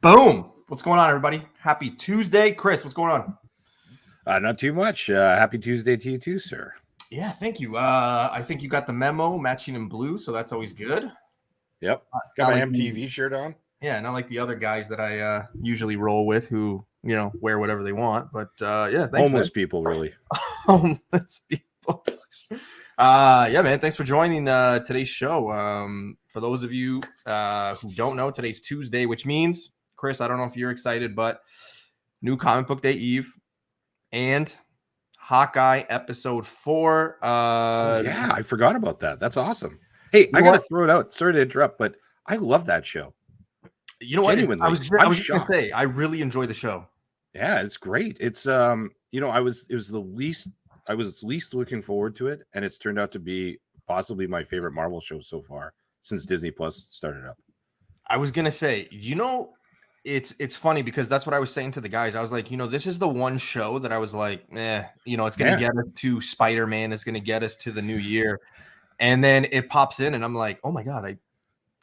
Boom. What's going on, everybody? Happy Tuesday. Chris, what's going on? Not too much. Happy Tuesday to you too, sir. Yeah, thank you. I think you got the memo matching in blue, so that's always good. Yep. Got Not my like MTV shirt on. Yeah, not like the other guys that I usually roll with who, wear whatever they want. But yeah, thanks, Homeless people, really. Homeless people. Yeah, man. Thanks for joining today's show. For those of you who don't know, today's Tuesday, which means, Chris, I don't know if you're excited, but new Comic Book Day Eve and Hawkeye episode 4. Yeah, I forgot about that. That's awesome. Hey, I got to throw it out. Sorry to interrupt, but I love that show. You know what? Genuinely, I was just gonna say, I really enjoy the show. Yeah, it's great. It's I was least looking forward to it, and it's turned out to be possibly my favorite Marvel show so far since Disney Plus started up. I was gonna say, it's funny because that's what I was saying to the guys. I was like, this is the one show that I was like, it's gonna get us to Spider-Man, it's gonna get us to the new year. And then it pops in, and I'm like, oh my god, I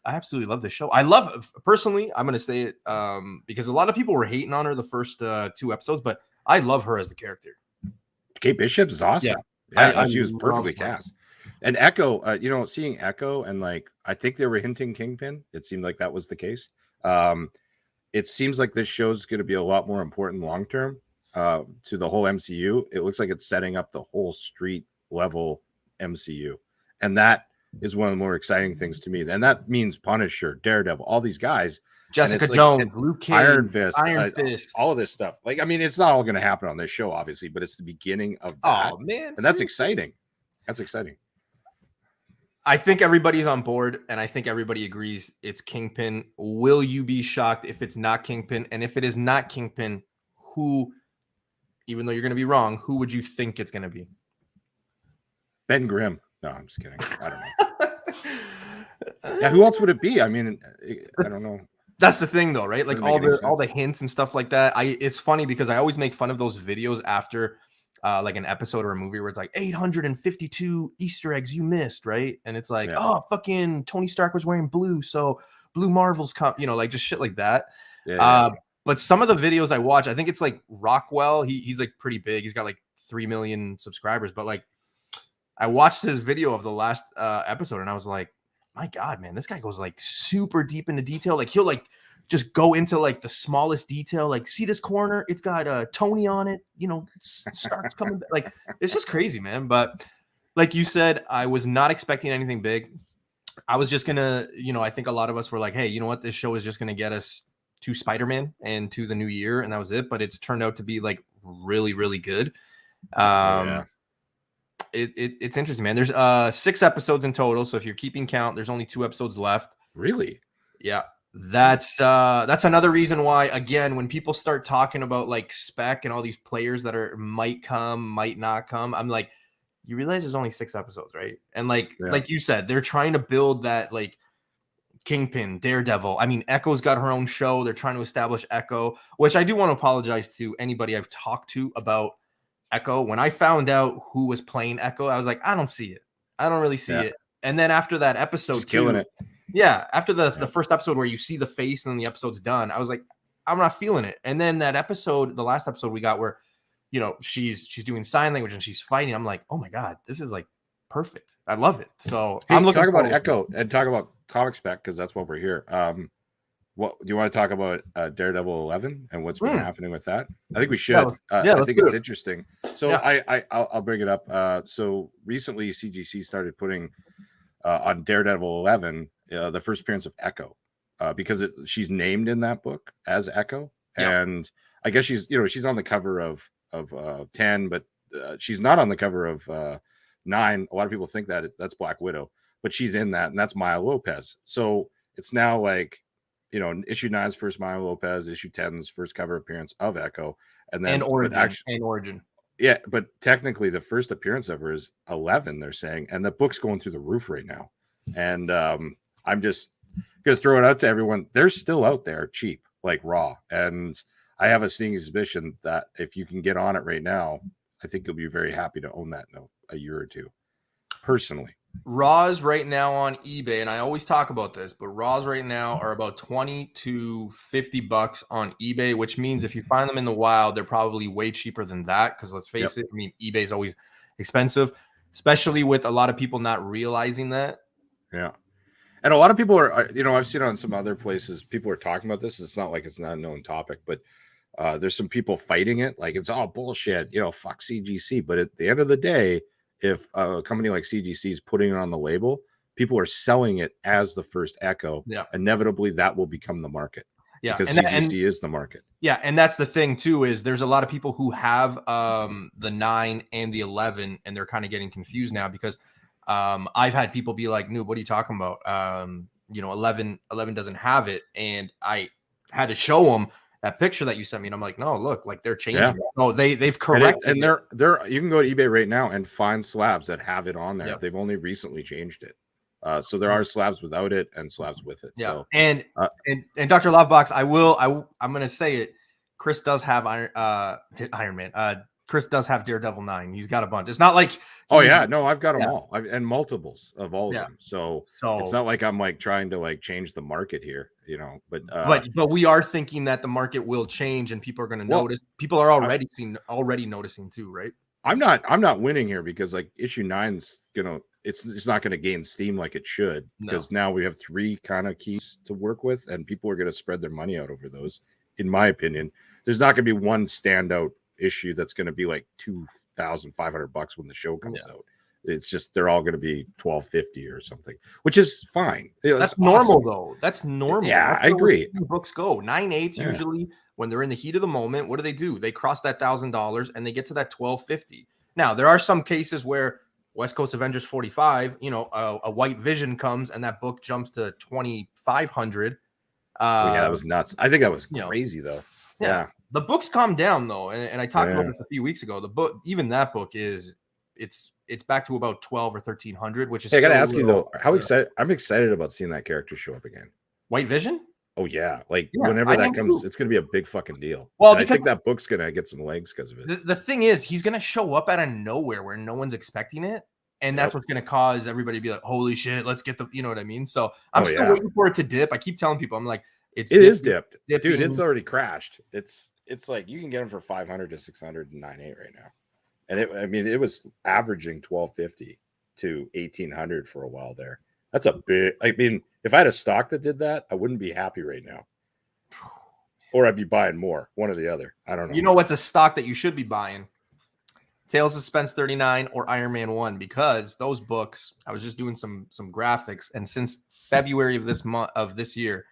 absolutely love this show. I love, personally, I'm gonna say it because a lot of people were hating on her the first 2 episodes, but I love her as the character. Kate Bishop is awesome. Yeah, she was perfectly cast. And Echo, seeing Echo and I think they were hinting Kingpin. It seemed like that was the case. It seems like this show's going to be a lot more important long term to the whole MCU. It looks like it's setting up the whole street level MCU, and that is one of the more exciting things to me. And that means Punisher, Daredevil, all these guys, Jessica Jones, Luke Cage, Iron Fist, all of this stuff. It's not all going to happen on this show, obviously, but it's the beginning of that. Oh man, and that's exciting. That's exciting. I think everybody's on board, and I think everybody agrees it's Kingpin. Will you be shocked if it's not Kingpin? And if it is not Kingpin, who, even though you're going to be wrong, who would you think it's going to be? Ben Grimm. No, I'm just kidding. I don't know. Yeah, who else would it be? I mean, I don't know. That's the thing, though, right? Like all the hints and stuff like that. It's funny because I always make fun of those videos after like an episode or a movie where it's like 852 Easter eggs you missed, right? And it's like, oh, fucking Tony Stark was wearing blue, so Blue Marvel's like just shit like that. But some of the videos I watch, I think it's like Rockwell. He's like pretty big. He's got like 3 million subscribers. But like, I watched his video of the last episode, and I was like, my God, man, this guy goes like super deep into detail. Like he'll like just go into like the smallest detail. Like, see this corner? It's got Tony on it. Stark's coming back. Like, it's just crazy, man. But like you said, I was not expecting anything big. I was just gonna, I think a lot of us were like, hey, you know what? This show is just gonna get us to Spider-Man and to the new year, and that was it. But it's turned out to be like really, really good. It's interesting, man. There's 6 episodes in total, so if you're keeping count, there's only 2 episodes left. Really? Yeah. That's another reason why, again, when people start talking about like spec and all these players that might come, might not come, I'm like, you realize there's only 6 episodes, right? And like you said, they're trying to build that like Kingpin, Daredevil. I mean, Echo's got her own show. They're trying to establish Echo, which I do want to apologize to anybody I've talked to about Echo. When I found out who was playing Echo, I was like, I don't see it. I don't really see it. And then after that episode, killing it. Yeah, after the first episode where you see the face and then the episode's done, I was like, I'm not feeling it. And then that episode, the last episode we got where, she's doing sign language and she's fighting. I'm like, oh my God, this is like perfect. I love it. So I'm looking talk about Echo and talk about comic spec because that's what we're here. What do you want to talk about Daredevil 11 and what's been happening with that? I think we should. I think it's interesting. So I'll bring it up. So recently CGC started putting on Daredevil 11 the first appearance of Echo because she's named in that book as Echo, and I guess she's on the cover of 10, but she's not on the cover of 9. A lot of people think that that's Black Widow, but she's in that, and that's Maya Lopez. So it's now like, issue 9's first Maya Lopez, issue 10's first cover appearance of Echo, and then Origin. Yeah, but technically the first appearance of her is 11, they're saying, and the book's going through the roof right now. And I'm just gonna throw it out to everyone. They're still out there cheap, like raw. And I have a sneaking suspicion that if you can get on it right now, I think you'll be very happy to own that in a year or two. Personally. Raws right now on eBay, and I always talk about this, but Raws right now are about 20 to 50 bucks on eBay, which means if you find them in the wild, they're probably way cheaper than that. Because let's face it, I mean, eBay is always expensive, especially with a lot of people not realizing that. Yeah. And a lot of people are, you know, I've seen on some other places, people are talking about this. It's not like it's not a known topic, but there's some people fighting it. Like it's all bullshit, you know, fuck CGC. But at the end of the day, if a company like CGC is putting it on the label, people are selling it as the first Echo. Yeah. Inevitably, that will become the market. Yeah. Because CGC is the market. Yeah. And that's the thing, too, is there's a lot of people who have the 9 and the 11, and they're kind of getting confused now because I've had people be like, Noob, what are you talking about? You know, 11 doesn't have it. And I had to show them that picture that you sent me, and I'm like, no, look, like they're changing. Yeah. Oh, they've corrected and they're you can go to eBay right now and find slabs that have it on there. Yep. They've only recently changed it. So there are slabs without it and slabs with it. Yeah. So and Dr. Lovebox, I'm gonna say it. Chris does have Iron Man. Chris does have Daredevil 9. He's got a bunch. It's not like I've got them all. And multiples of all of them. So it's not like I'm like trying to like change the market here, you know. But we are thinking that the market will change and people are going to notice. People are already noticing too, right? I'm not winning here because like issue 9's it's not gonna gain steam like it should because now we have 3 kind of keys to work with and people are gonna spread their money out over those. In my opinion, there's not gonna be one standout issue that's going to be like $2,500 when the show comes out. It's just they're all going to be $1,250 or something, which is fine. That's normal though. That's normal. Yeah, that's I agree. Books go 9/8 usually when they're in the heat of the moment. What do? They cross that $1,000 and they get to that $1,250. Now there are some cases where West Coast Avengers 45, you know, a White Vision comes and that book jumps to $2,500. That was nuts. I think that was crazy though. Yeah. The books calm down though, and I talked about this a few weeks ago. The book, even that book it's back to about 1,200 or 1,300, which is. Hey, I gotta ask you though, how excited? I'm excited about seeing that character show up again. White Vision. Oh yeah, whenever that comes, it's gonna be a big fucking deal. Well, I think that book's gonna get some legs because of it. The thing is, he's gonna show up out of nowhere where no one's expecting it, and that's what's gonna cause everybody to be like, "Holy shit, let's get the," you know what I mean? So I'm still waiting for it to dip. I keep telling people, I'm like, it is dipped, dude. It's already crashed. It's like you can get them for 500 to 600 and 9.8 right now, and it was averaging 1,250 to 1,800 for a while there. That's a big. I mean, if I had a stock that did that, I wouldn't be happy right now, or I'd be buying more. One or the other. I don't know. You know what's a stock that you should be buying? Tales of Suspense 39 or Iron Man 1, because those books. I was just doing some graphics, and since February of this year.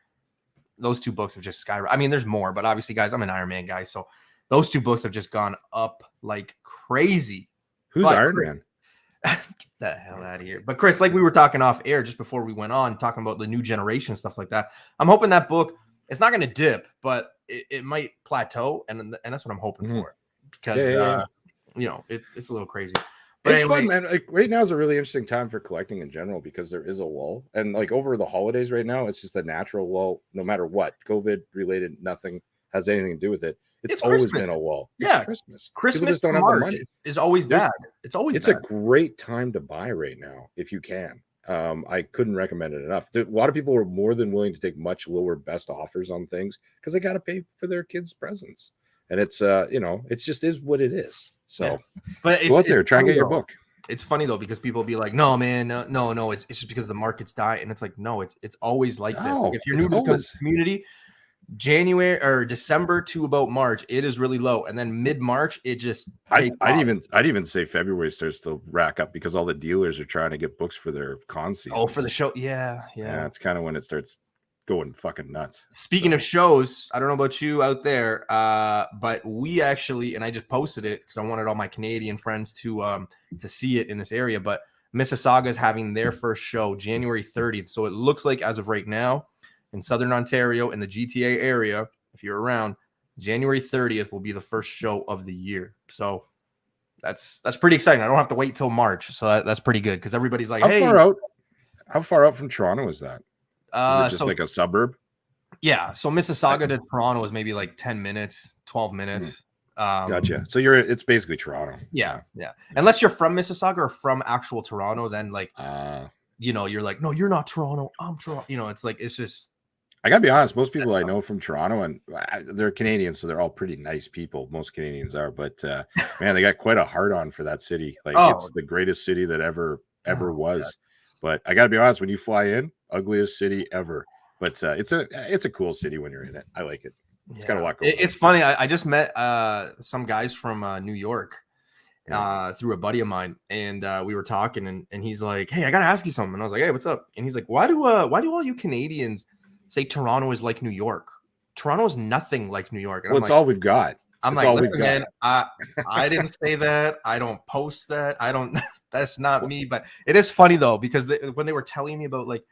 Those 2 books have just skyrocketed. I mean, there's more, but obviously, guys, I'm an Iron Man guy, so those 2 books have just gone up like crazy. Who's Iron Man? Get the hell out of here. But Chris, like we were talking off air just before we went on, talking about the new generation stuff like that. I'm hoping that book, it's not going to dip, but it might plateau, and that's what I'm hoping for because you know it's a little crazy. But it's fun, man. Like right now is a really interesting time for collecting in general because there is a lull, and like over the holidays right now, it's just a natural lull. No matter what, COVID related, nothing has anything to do with it. It's always been a lull. It's Christmas. Christmas just don't have the money. Is always bad. It's a great time to buy right now if you can. I couldn't recommend it enough. A lot of people are more than willing to take much lower best offers on things because they got to pay for their kids' presents, and it's it just is what it is. So, but go out there, try and get your book. It's funny though because people be like, "No, man, no, it's just because the market's dying," and it's like, no, it's always like this. Like, if you're new to the community, January or December to about March, it is really low, and then mid-March, it just. I'd even say February starts to rack up because all the dealers are trying to get books for their con season. Oh, for the show, yeah. It's kind of when it starts going fucking nuts. Speaking of shows, I don't know about you out there, but we actually, and I just posted it because I wanted all my Canadian friends to see it in this area. But Mississauga is having their first show January 30th. So it looks like as of right now in Southern Ontario in the GTA area, if you're around, January 30th will be the first show of the year. So that's pretty exciting. I don't have to wait till March. So that's pretty good because everybody's like, how far out from Toronto is that? Is it just like a suburb? Yeah. So Mississauga to Toronto is maybe like 10 minutes, 12 minutes. Gotcha. So it's basically Toronto. Yeah. Unless you're from Mississauga or from actual Toronto, then like, you're like, no, you're not Toronto. I'm Toronto. It's just. I gotta be honest. Most people I know from Toronto, and they're Canadians, so they're all pretty nice people. Most Canadians are, but man, they got quite a hard on for that city. Like it's the greatest city that ever was. God. But I gotta be honest. When you fly in, ugliest city ever. But it's a cool city when you're in it. I like it. It's got a lot going on. It's funny. I just met some guys from New York through a buddy of mine, and we were talking, and he's like, "Hey, I gotta ask you something." And I was like, "Hey, what's up?" And he's like, "Why do all you Canadians say Toronto is like New York? Toronto is nothing like New York." And it's all we've got. I'm like, listen, man, I didn't say that. I don't post that. I don't. That's not me. But it is funny though, because when they were telling me about like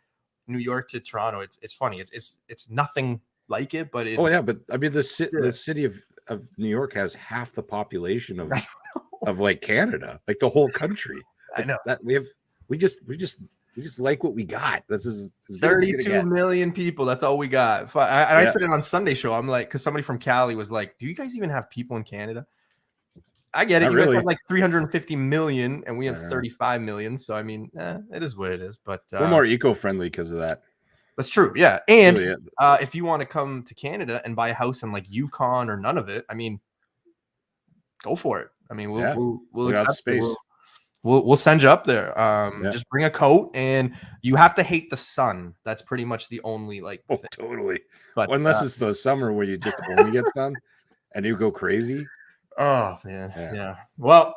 New York to Toronto, it's funny. It's nothing like it, but it's. Oh yeah, but I mean the city of New York has half the population of like Canada, like the whole country. I know that we just like what we got. This is 32 million people. That's all we got. I said it on Sunday show. I'm like, because somebody from Cali was like, "Do you guys even have people in Canada?" I get it. You guys have like 350 million, and we have 35 million. So I mean, it is what it is. But we're more eco-friendly because of that. That's true. Yeah, and if you want to come to Canada and buy a house in like Yukon or none of it, I mean, go for it. I mean, we'll accept space. We'll send you up there. Just bring a coat, and you have to hate the sun. That's pretty much the only like. Oh, totally. But unless it's the summer where you just only get sun, and you go crazy. Oh man, yeah. Well,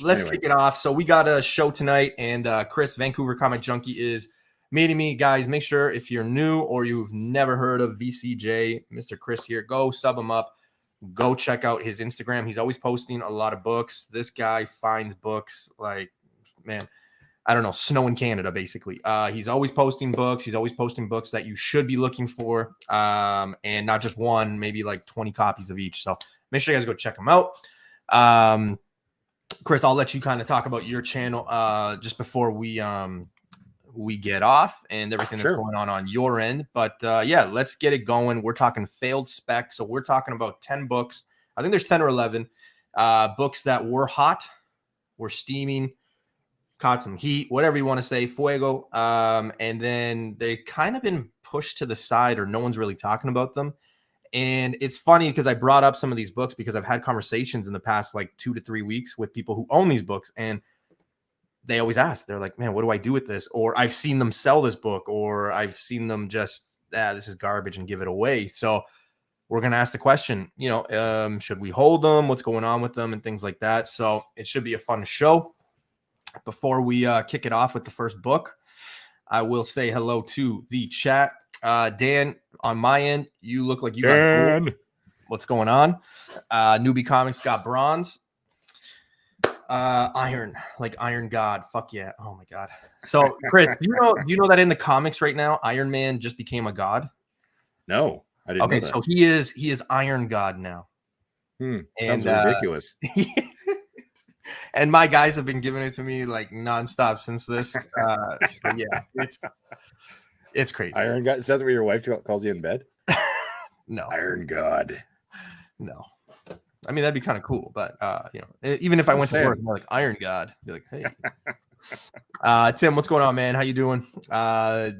let's kick it off. So we got a show tonight, and Chris, Vancouver Comic Junkie, is meeting me. Guys, make sure if you're new or you've never heard of VCJ, Mr. Chris here, go sub him up. Go check out his Instagram. He's always posting a lot of books. This guy finds books like, man, I don't know, snow in Canada, basically. He's always posting books. He's always posting books that you should be looking for, and not just one, maybe like 20 copies of each. So make sure you guys go check him out. Chris, I'll let you kind of talk about your channel just before we get off and everything that's going on your end. But let's get it going. We're talking failed spec. So we're talking about 10 books. I think there's 10 or 11 books that were hot, were steaming, caught some heat, whatever you want to say, fuego. And then they kind of been pushed to the side, or no one's really talking about them. And it's funny because I brought up some of these books because I've had conversations in the past like 2 to 3 weeks with people who own these books, and they always ask, they're like, man, what do I do with this? Or I've seen them sell this book, or I've seen them just, this is garbage, and give it away. So we're going to ask the question, should we hold them? What's going on with them and things like that. So it should be a fun show. Before we kick it off with the first book, I will say hello to the chat. Dan, on my end, you look like you got gold. What's going on? Newbie Comics got bronze. Iron, like Iron God. Fuck yeah. Oh my God. So Chris, do you know that in the comics right now, Iron Man just became a god? No, I didn't know that. So he is Iron God now. Sounds ridiculous. And my guys have been giving it to me like nonstop since this. So yeah, it's crazy. Iron God. Is that what your wife calls you in bed? No. Iron God. No. I mean, that'd be kind of cool, but even if I went to work, I'm like Iron God, be like, hey, Tim, what's going on, man? How you doing?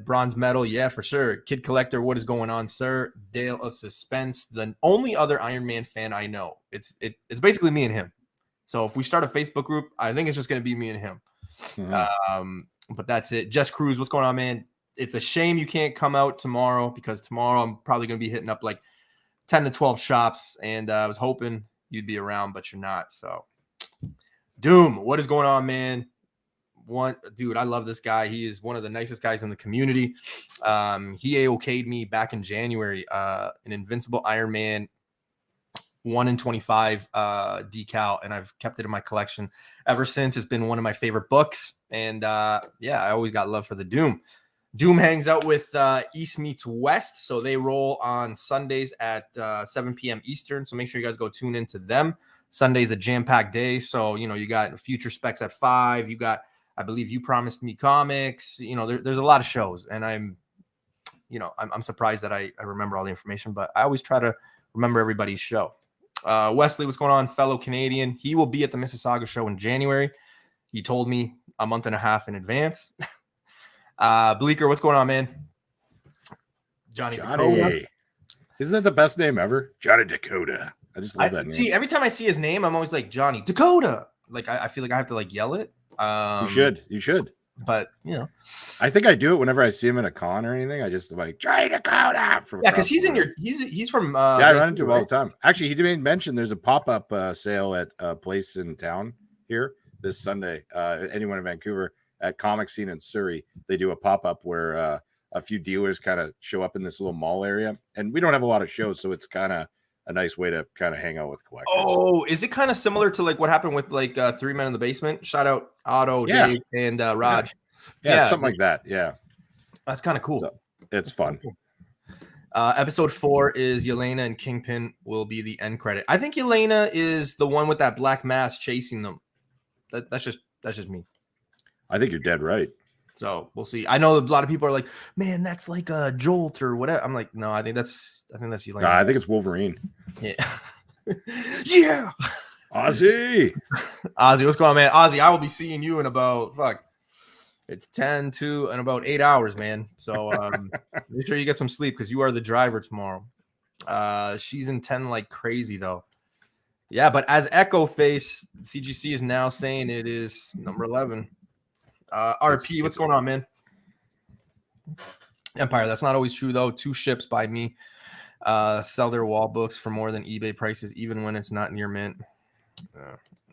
Bronze medal, yeah, for sure. Kid Collector, what is going on, sir? Dale of Suspense, the only other Iron Man fan I know. It's basically me and him. So if we start a Facebook group, I think it's just going to be me and him. Mm-hmm. But that's it. Just Cruz, what's going on, man? It's a shame you can't come out tomorrow, because tomorrow I'm probably going to be hitting up like 10 to 12 shops, and I was hoping you'd be around, but you're not. So Doom, what is going on, man? Dude, I love this guy. He is one of the nicest guys in the community. He AOK'd me back in January, an Invincible Iron Man 1 in 25 decal, and I've kept it in my collection ever since. It's been one of my favorite books, and I always got love for the Doom. Doom hangs out with East Meets West, so they roll on Sundays at 7 p.m. Eastern, so make sure you guys go tune into them. Sunday's a jam-packed day, so, you got Future Specs at 5. You got, I believe, You Promised Me Comics. There's a lot of shows, and I'm surprised that I remember all the information, but I always try to remember everybody's show. Wesley, what's going on? Fellow Canadian. He will be at the Mississauga show in January. He told me a month and a half in advance. Bleeker, what's going on, man? Johnny Dakota. Isn't that the best name ever? Johnny Dakota. I just love that name. See, every time I see his name, I'm always like, Johnny Dakota. Like, I feel like I have to like yell it. You should. But, you know. I think I do it whenever I see him in a con or anything. I just like, Johnny Dakota. Yeah, because he's from. I run into him all the time. Actually, he did mention there's a pop-up sale at a place in town here this Sunday. Anyone in Vancouver at Comic Scene in Surrey, they do a pop-up where a few dealers kind of show up in this little mall area, and we don't have a lot of shows, so it's kind of a nice way to kind of hang out with collectors. Oh, is it kind of similar to like what happened with like Three Men in the Basement? Shout out Otto, Dave, and Raj. Yeah, something like that. Yeah, that's kind of cool. So, it's fun. Episode 4 is Yelena and Kingpin will be the end credit. I think Yelena is the one with that black mask chasing them. That's just me. I think you're dead right. So we'll see. I know a lot of people are like, man, that's like a Jolt or whatever. I'm like, no, I think that's Yelena. I think it's Wolverine. Yeah. Yeah. Ozzy, what's going on, man? Ozzy, I will be seeing you in about it's 10 to in about 8 hours, man. So make sure you get some sleep because you are the driver tomorrow. She's in 10 like crazy though. Yeah, but as Echo Face, CGC is now saying it is number 11. RP, what's going on, man? Empire, that's not always true though. 2 ships by me sell their wall books for more than eBay prices, even when it's not near mint.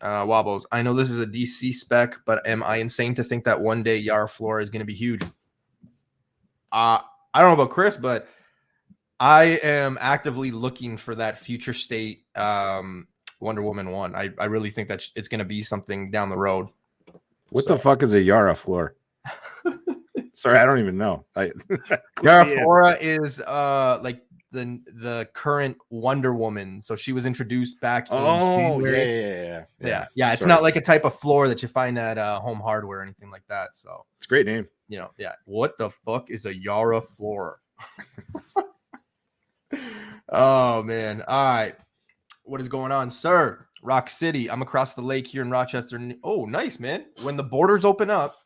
Wobbles, I know this is a DC spec, but am I insane to think that one day Yara Flora is going to be huge? I don't know about Chris, but I am actively looking for that future state Wonder Woman 1. I really think that it's going to be something down the road. What the fuck is a Yara floor? Sorry, I don't even know. Yara Flora is like the current Wonder Woman. So she was introduced back. Yeah. It's not like a type of floor that you find at Home Hardware or anything like that. So it's a great name. You know, yeah. What the fuck is a Yara floor? Oh man. All right. What is going on, sir? Rock City. I'm across the lake here in Rochester. Oh, nice, man. When the borders open up,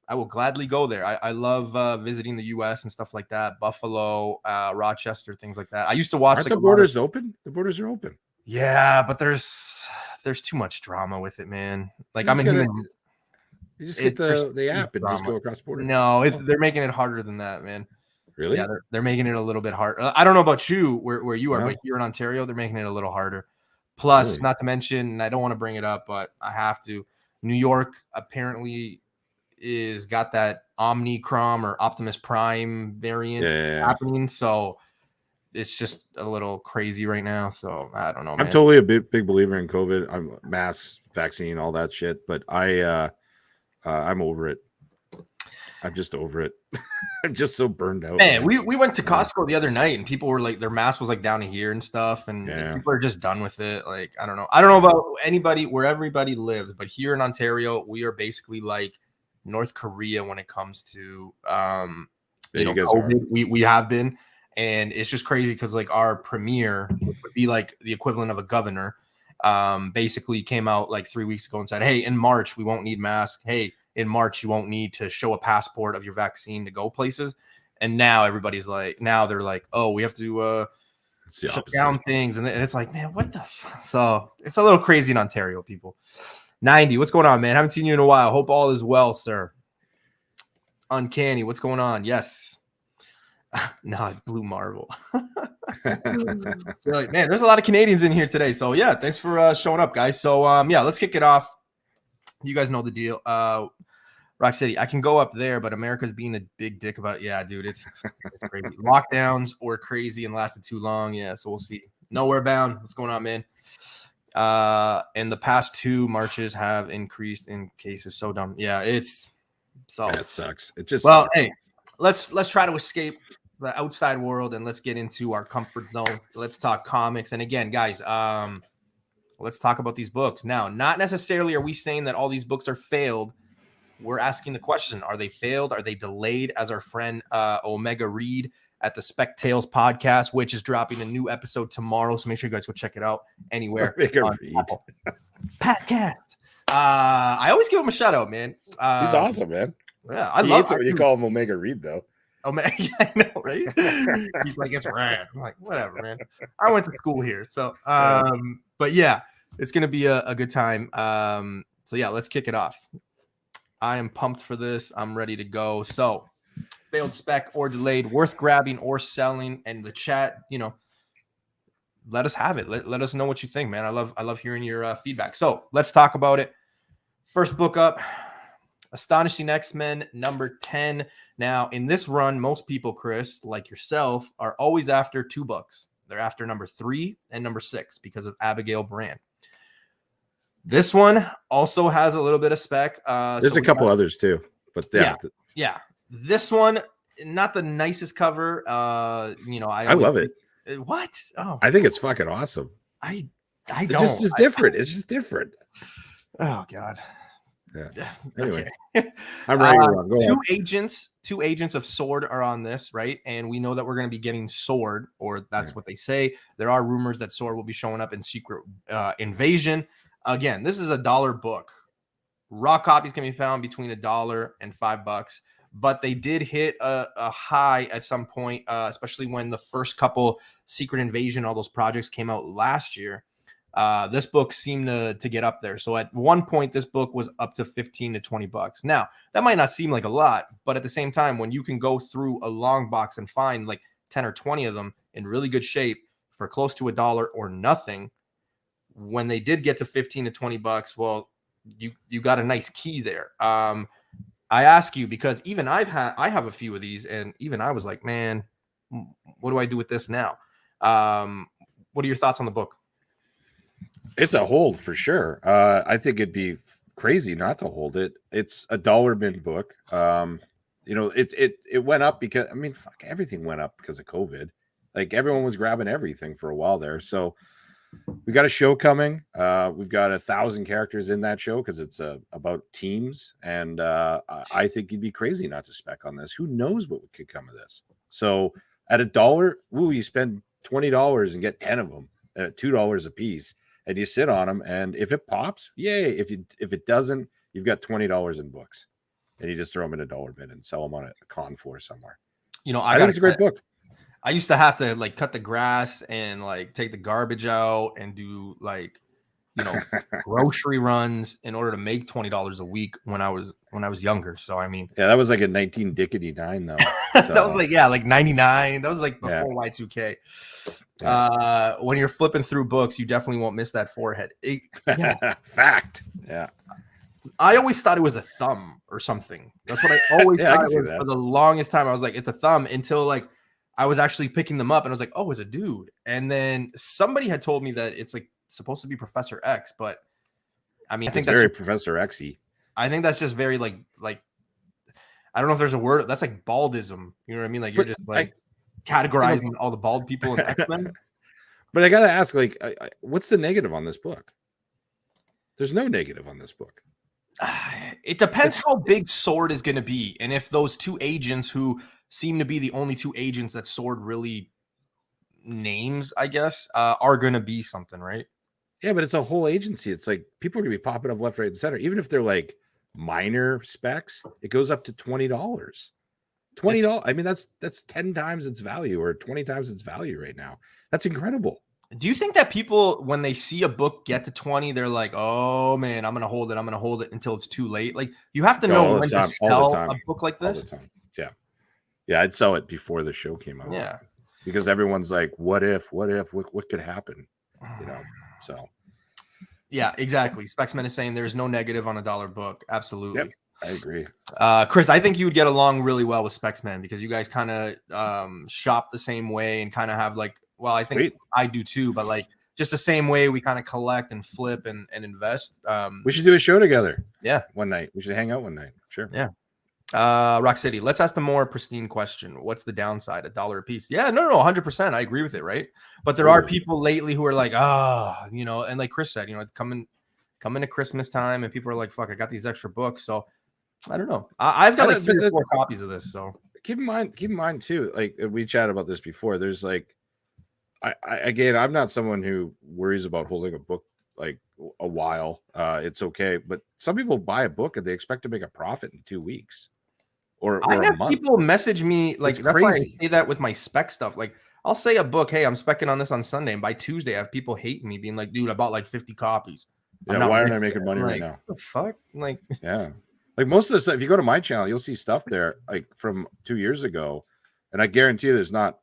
I will gladly go there. I love visiting the U.S. and stuff like that. Buffalo, Rochester, things like that. I used to watch. Aren't the borders open? The borders are open. Yeah, but there's too much drama with it, man. Like you just get the app and just go across the border. No, they're making it harder than that, man. Really? Yeah, they're making it a little bit hard. I don't know about you, where you are, but here in Ontario, they're making it a little harder. Plus, not to mention, and I don't want to bring it up, but I have to. New York apparently is got that Omnicron or Optimus Prime variant happening, so it's just a little crazy right now. So I don't know, man. I'm totally a big believer in COVID. I'm masks, vaccine, all that shit, but I'm over it. I'm just over it. I'm just so burned out. Man, we went to Costco the other night and people were like, their mask was like down to here and stuff. And people are just done with it. Like, I don't know. I don't know about anybody where everybody lives, but here in Ontario, we are basically like North Korea when it comes to, COVID. We have been. And it's just crazy because like our premier would be like the equivalent of a governor, basically came out like 3 weeks ago and said, hey, in March, we won't need masks. Hey, in March, you won't need to show a passport of your vaccine to go places. And now everybody's like, they're like, oh, we have to shut down things. And it's like, man, what the fuck? So it's a little crazy in Ontario, people. 90, what's going on, man? Haven't seen you in a while. Hope all is well, sir. Uncanny, what's going on? Yes. No, it's Blue Marvel. So, like, man, there's a lot of Canadians in here today. So yeah, thanks for showing up, guys. So let's kick it off. You guys know the deal. Rock City, I can go up there, but America's being a big dick about it. Yeah, dude, it's crazy. Lockdowns were crazy and lasted too long. Yeah, so we'll see. Nowhere bound. What's going on, man? And the past 2 marches have increased in cases. So dumb. Yeah, it's so that sucks. It just sucks. Hey, let's try to escape the outside world and let's get into our comfort zone. Let's talk comics. And again, guys, let's talk about these books. Now, not necessarily are we saying that all these books are failed. We're asking the question, are they failed? Are they delayed? As our friend Omega Reed at the Spec Tales podcast, which is dropping a new episode tomorrow. So make sure you guys go check it out anywhere. Podcast. I always give him a shout out, man. He's awesome, man. Yeah, I love it when you call him Omega Reed, though. Oh man, yeah, I know, right? He's like, it's rad. I'm like, whatever, man. I went to school here, so but yeah, it's gonna be a good time. So yeah, let's kick it off. I am pumped for this. I'm ready to go. So, failed spec or delayed, worth grabbing or selling, and the chat, let us have it. Let us know what you think, man. I love hearing your feedback. So let's talk about it. First book up. Astonishing X-Men number 10. Now, in this run, most people, Chris, like yourself, are always after 2 books. They're after number 3 and number 6 because of Abigail Brand. This one also has a little bit of spec. There's a couple others too, but yeah. This one, not the nicest cover. I love it. What? Oh, I think it's fucking awesome. I don't. It's just different. It's just different. Oh God. Yeah. Anyway, I'm ready to run. Two agents of Sword are on this, right? And we know that we're going to be getting Sword, or that's what they say. There are rumors that Sword will be showing up in Secret Invasion. Again, this is a $1 book. Raw copies can be found between $1 and $5, but they did hit a high at some point, especially when the first couple Secret Invasion, all those projects came out last year. This book seemed to get up there. So at one point, this book was up to $15 to $20. Now, that might not seem like a lot, but at the same time, when you can go through a long box and find like 10 or 20 of them in really good shape for close to $1 or nothing, when they did get to $15 to $20, well, you got a nice key there. I ask you because even I have a few of these, and even I was like, man, what do I do with this now? What are your thoughts on the book? It's a hold for sure. I think it'd be crazy not to hold it. It's a $1 bin book. It went up because fuck, everything went up because of COVID. Like everyone was grabbing everything for a while there. So we got a show coming. We've got 1,000 characters in that show because it's about teams, and I think you'd be crazy not to spec on this. Who knows what could come of this? So at $1, you spend $20 and get 10 of them at $2 a piece. And you sit on them, and if it pops, yay. If it doesn't, you've got $20 in books, and you just throw them in a $1 bin and sell them on a con floor somewhere. I think it's a great book. I used to have to like cut the grass and like take the garbage out and do like grocery runs in order to make $20 a week when I was younger. So that was like in 1999 though. So. That was like 99. That was like before Y2K. Yeah. When you're flipping through books, you definitely won't miss that forehead. Fact. Yeah. I always thought it was a thumb or something. That's what I always thought it was for the longest time. I was like, it's a thumb until like I was actually picking them up and I was like, oh, it's a dude. And then somebody had told me that it's like supposed to be Professor X, but I think that's very Professor X-y. I think that's just very like I don't know if there's a word that's like baldism. You know what I mean? Like you're just like categorizing all the bald people in X-Men. But I gotta ask, like, what's the negative on this book? There's no negative on this book. It depends how big Sword is going to be, and if those 2 agents who seem to be the only 2 agents that Sword really names, I guess, are going to be something, right? Yeah, but it's a whole agency. It's like people are going to be popping up left, right, and center. Even if they're like minor specs, it goes up to $20. $20. That's 10 times its value or 20 times its value right now. That's incredible. Do you think that people, when they see a book get to 20, they're like, oh man, I'm going to hold it until it's too late? Like you have to know when to sell a book like this. All the time. Yeah. Yeah. I'd sell it before the show came out. Yeah. Because everyone's like, what could happen? So. Yeah, exactly. Specsman is saying there's no negative on a $1 book. Absolutely. Yep, I agree. Chris, I think you would get along really well with Specsman because you guys kind of shop the same way and kind of have like, well, I think I do too, but like just the same way we kind of collect and flip and invest. We should do a show together. Yeah. One night. We should hang out one night. Sure. Yeah. Rock City, let's ask the more pristine question. What's the downside? $1 a piece? Yeah, no, 100%. I agree with it, right? But there are people lately who are like, and like Chris said, it's coming to Christmas time, and people are like, fuck, I got these extra books. So I don't know. I've got like 3 or 4 copies of this. So keep in mind too, like we chatted about this before. There's like, again, I'm not someone who worries about holding a book like a while. It's okay, but some people buy a book and they expect to make a profit in 2 weeks or I a have month. people message me like it's that's crazy. why I say that with my spec stuff. Like I'll say a book, hey, I'm specking on this on Sunday, and by Tuesday I have people hating me, being like, dude, I bought like 50 copies. Yeah, why aren't I making money right now? What the fuck? Like, yeah. Like most of the stuff, if you go to my channel, you'll see stuff there like from 2 years ago. And I guarantee you there's not,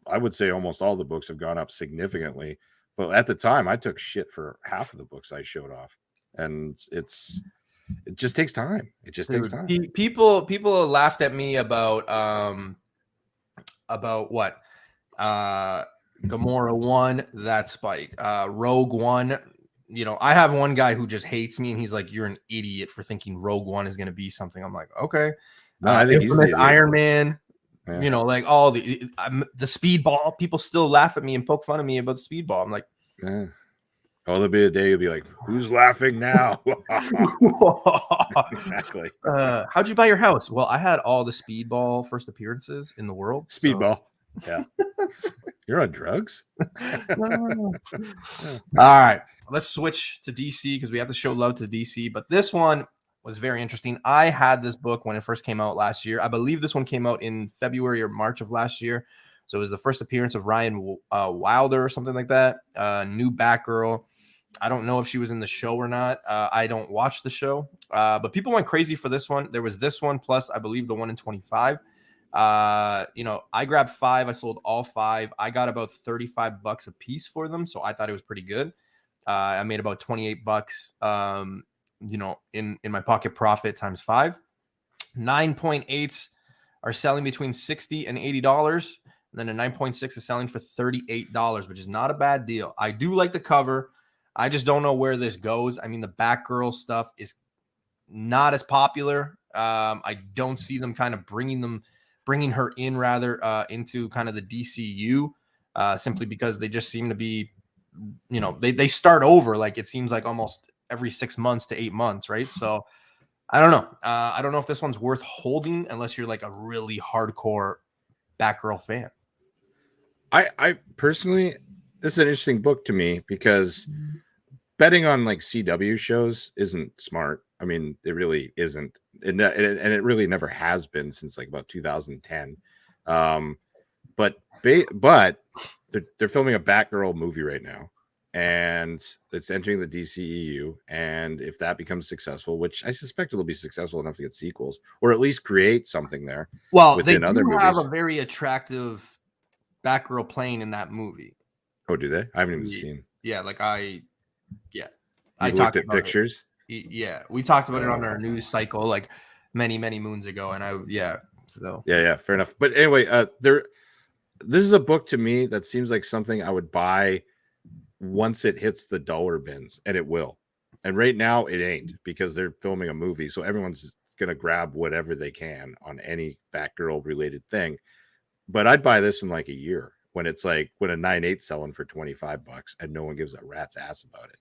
I would say almost all the books have gone up significantly. But at the time, I took shit for half of the books I showed off. And it just takes time. It just takes time. People laughed at me about what? Gamora 1, that Spike. Rogue One. You know, I have one guy who just hates me, and he's like, "You're an idiot for thinking Rogue One is going to be something." I'm like, "Okay." No, I think he's the Iron Man. Yeah. You know, like all the speedball. People still laugh at me and poke fun of me about the speedball. I'm like, yeah. Oh, there'll be a day you'll be like, "Who's laughing now?" Exactly. How'd you buy your house? Well, I had all the speedball first appearances in the world. Speedball. So. Yeah. You're on drugs? All right. Let's switch to DC because we have to show love to DC. But this one was very interesting. I had this book when it first came out last year. I believe this one came out in February or March of last year. So it was the first appearance of Ryan Wilder or something like that. New Batgirl. I don't know if she was in the show or not. I don't watch the show. But people went crazy for this one. There was this one plus, I believe, the one in 25. You know, I grabbed 5. I sold all 5. I got about $35 a piece for them. So I thought it was pretty good. I made about $28, you know, in my pocket profit times 5. 9.8s are selling between $60 and $80. And then a 9.6 is selling for $38, which is not a bad deal. I do like the cover. I just don't know where this goes. I mean, the Batgirl stuff is not as popular. I don't see them kind of bringing her in rather into kind of the DCU simply because they just seem to be, you know, they start over. Like it seems like almost every 6 months to 8 months. Right. So I don't know. I don't know if this one's worth holding unless you're like a really hardcore Batgirl fan. I personally, this is an interesting book to me because betting on like CW shows isn't smart. I mean, it really isn't, and it really never has been since like about 2010. But they're filming a Batgirl movie right now, and it's entering the DCEU. And if that becomes successful, which I suspect it'll be successful enough to get sequels or at least create something there. Well, they do have a very attractive Batgirl playing in that movie. Oh, do they? I haven't even seen. Yeah, like I looked at pictures. Yeah, we talked about it on our news cycle like many moons ago, and so yeah, fair enough. But anyway, this is a book to me that seems like something I would buy once it hits the dollar bins, and it will. And right now it ain't because they're filming a movie, so everyone's gonna grab whatever they can on any Batgirl related thing. But I'd buy this in like a year when it's like when a 9.8 selling for $25 and no one gives a rat's ass about it.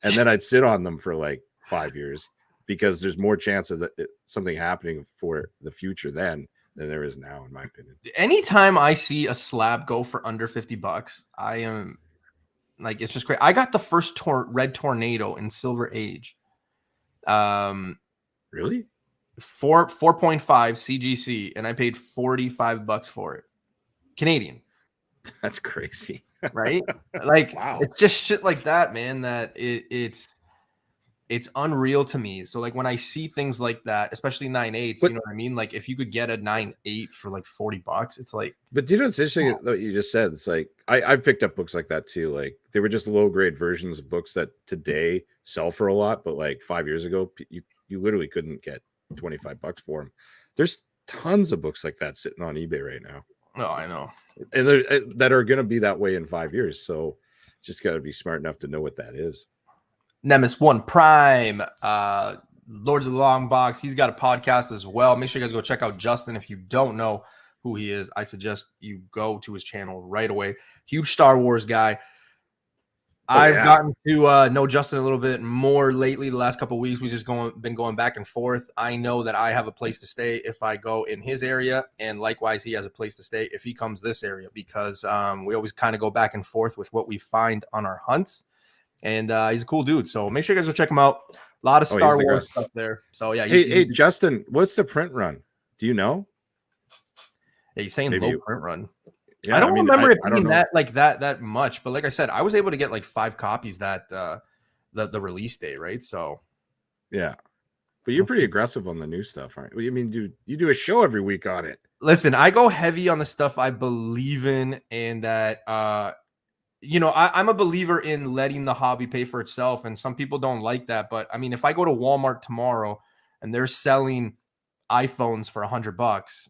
And then I'd sit on them for like 5 years because there's more chance of something happening for the future then than there is now, in my opinion. Anytime I see a slab go for under $50, I am like, it's just great. I got the first Red Tornado in Silver Age. Really? 4.5 CGC, and I paid $45 for it. Canadian. That's crazy. Right? Like, wow. It's just shit like that, man, that it's unreal to me. So like when I see things like that, especially 9.8s, you know what I mean? Like if you could get a 9.8 for like $40, it's like. But do you know what's interesting? What you just said, it's like I've picked up books like that too. Like they were just low grade versions of books that today sell for a lot, but like 5 years ago, you literally couldn't get $25 for them. There's tons of books like that sitting on eBay right now. No, I know, and that are going to be that way in 5 years. So just got to be smart enough to know what that is. Nemesis One Prime, Lords of the Long Box. He's got a podcast as well. Make sure you guys go check out Justin. If you don't know who he is, I suggest you go to his channel right away. Huge Star Wars guy. I've gotten to know Justin a little bit more lately. The last couple of weeks, we just been going back and forth. I know that I have a place to stay if I go in his area, and likewise, he has a place to stay if he comes this area, because we always kind of go back and forth with what we find on our hunts. And he's a cool dude, so make sure you guys go check him out. A lot of Star Wars stuff there. So yeah. Hey, Justin, what's the print run? Do you know? Yeah, he's saying low print run. Yeah, I don't remember it being that much, but like I said, I was able to get like 5 copies that the release day, right? So yeah, but you're pretty aggressive on the new stuff, aren't you? I mean, you do a show every week on it. Listen, I go heavy on the stuff I believe in, and that I'm a believer in letting the hobby pay for itself, and some people don't like that. But I mean, if I go to Walmart tomorrow and they're selling iPhones for $100,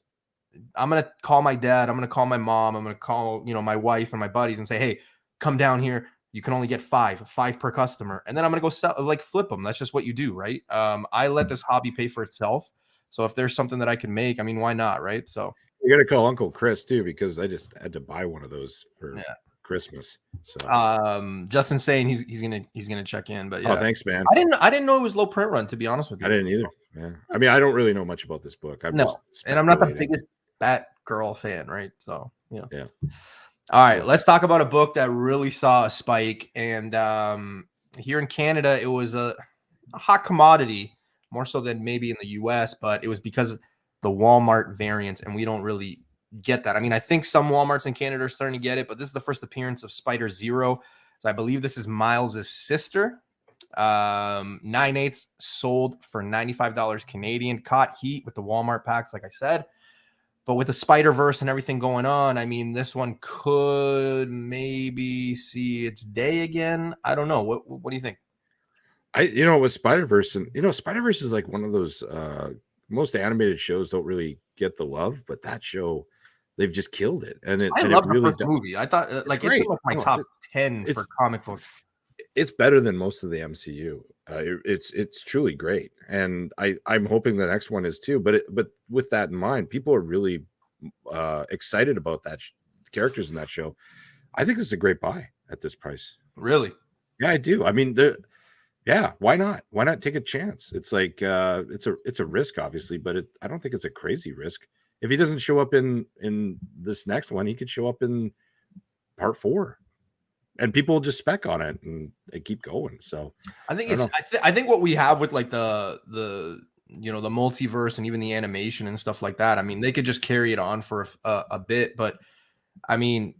I'm going to call my dad. I'm going to call my mom. I'm going to call, my wife and my buddies and say, hey, come down here. You can only get 5 per customer. And then I'm going to go flip them. That's just what you do. Right. I let this hobby pay for itself. So if there's something that I can make, I mean, why not? Right. So you got to call Uncle Chris too, because I just had to buy one of those for Christmas. So Justin's saying he's gonna check in, but yeah. Oh, thanks, man. I didn't know it was low print run, to be honest with you. I didn't either. Yeah. I mean, I don't really know much about this book. And I'm not the biggest Batgirl fan, right? So yeah. All right, let's talk about a book that really saw a spike, and here in Canada, it was a hot commodity, more so than maybe in the US, but it was because the Walmart variants, and we don't really get that. I mean, I think some Walmarts in Canada are starting to get it, but this is the first appearance of Spider Zero. So I believe this is Miles's sister. 9/8 sold for $95 Canadian. Caught heat with the Walmart packs, like I said. But with the Spider-Verse and everything going on, I mean, this one could maybe see its day again. I don't know. What do you think? With Spider-Verse, and Spider-Verse is like one of those most animated shows don't really get the love, but that show, they've just killed it. And I love the first movie. I thought it's like my top 10 for comic book. It's better than most of the MCU. It's truly great, and I'm hoping the next one is too. But with that in mind, people are really excited about that characters in that show. I think this is a great buy at this price. Really? Yeah, I do. I mean, why not? Why not take a chance? It's like it's a risk, obviously, but I don't think it's a crazy risk. If he doesn't show up in this next one, he could show up in part 4. And people will just spec on it and keep going. So I think I think what we have with like the the multiverse and even the animation and stuff like that, I mean, they could just carry it on for a bit. But I mean,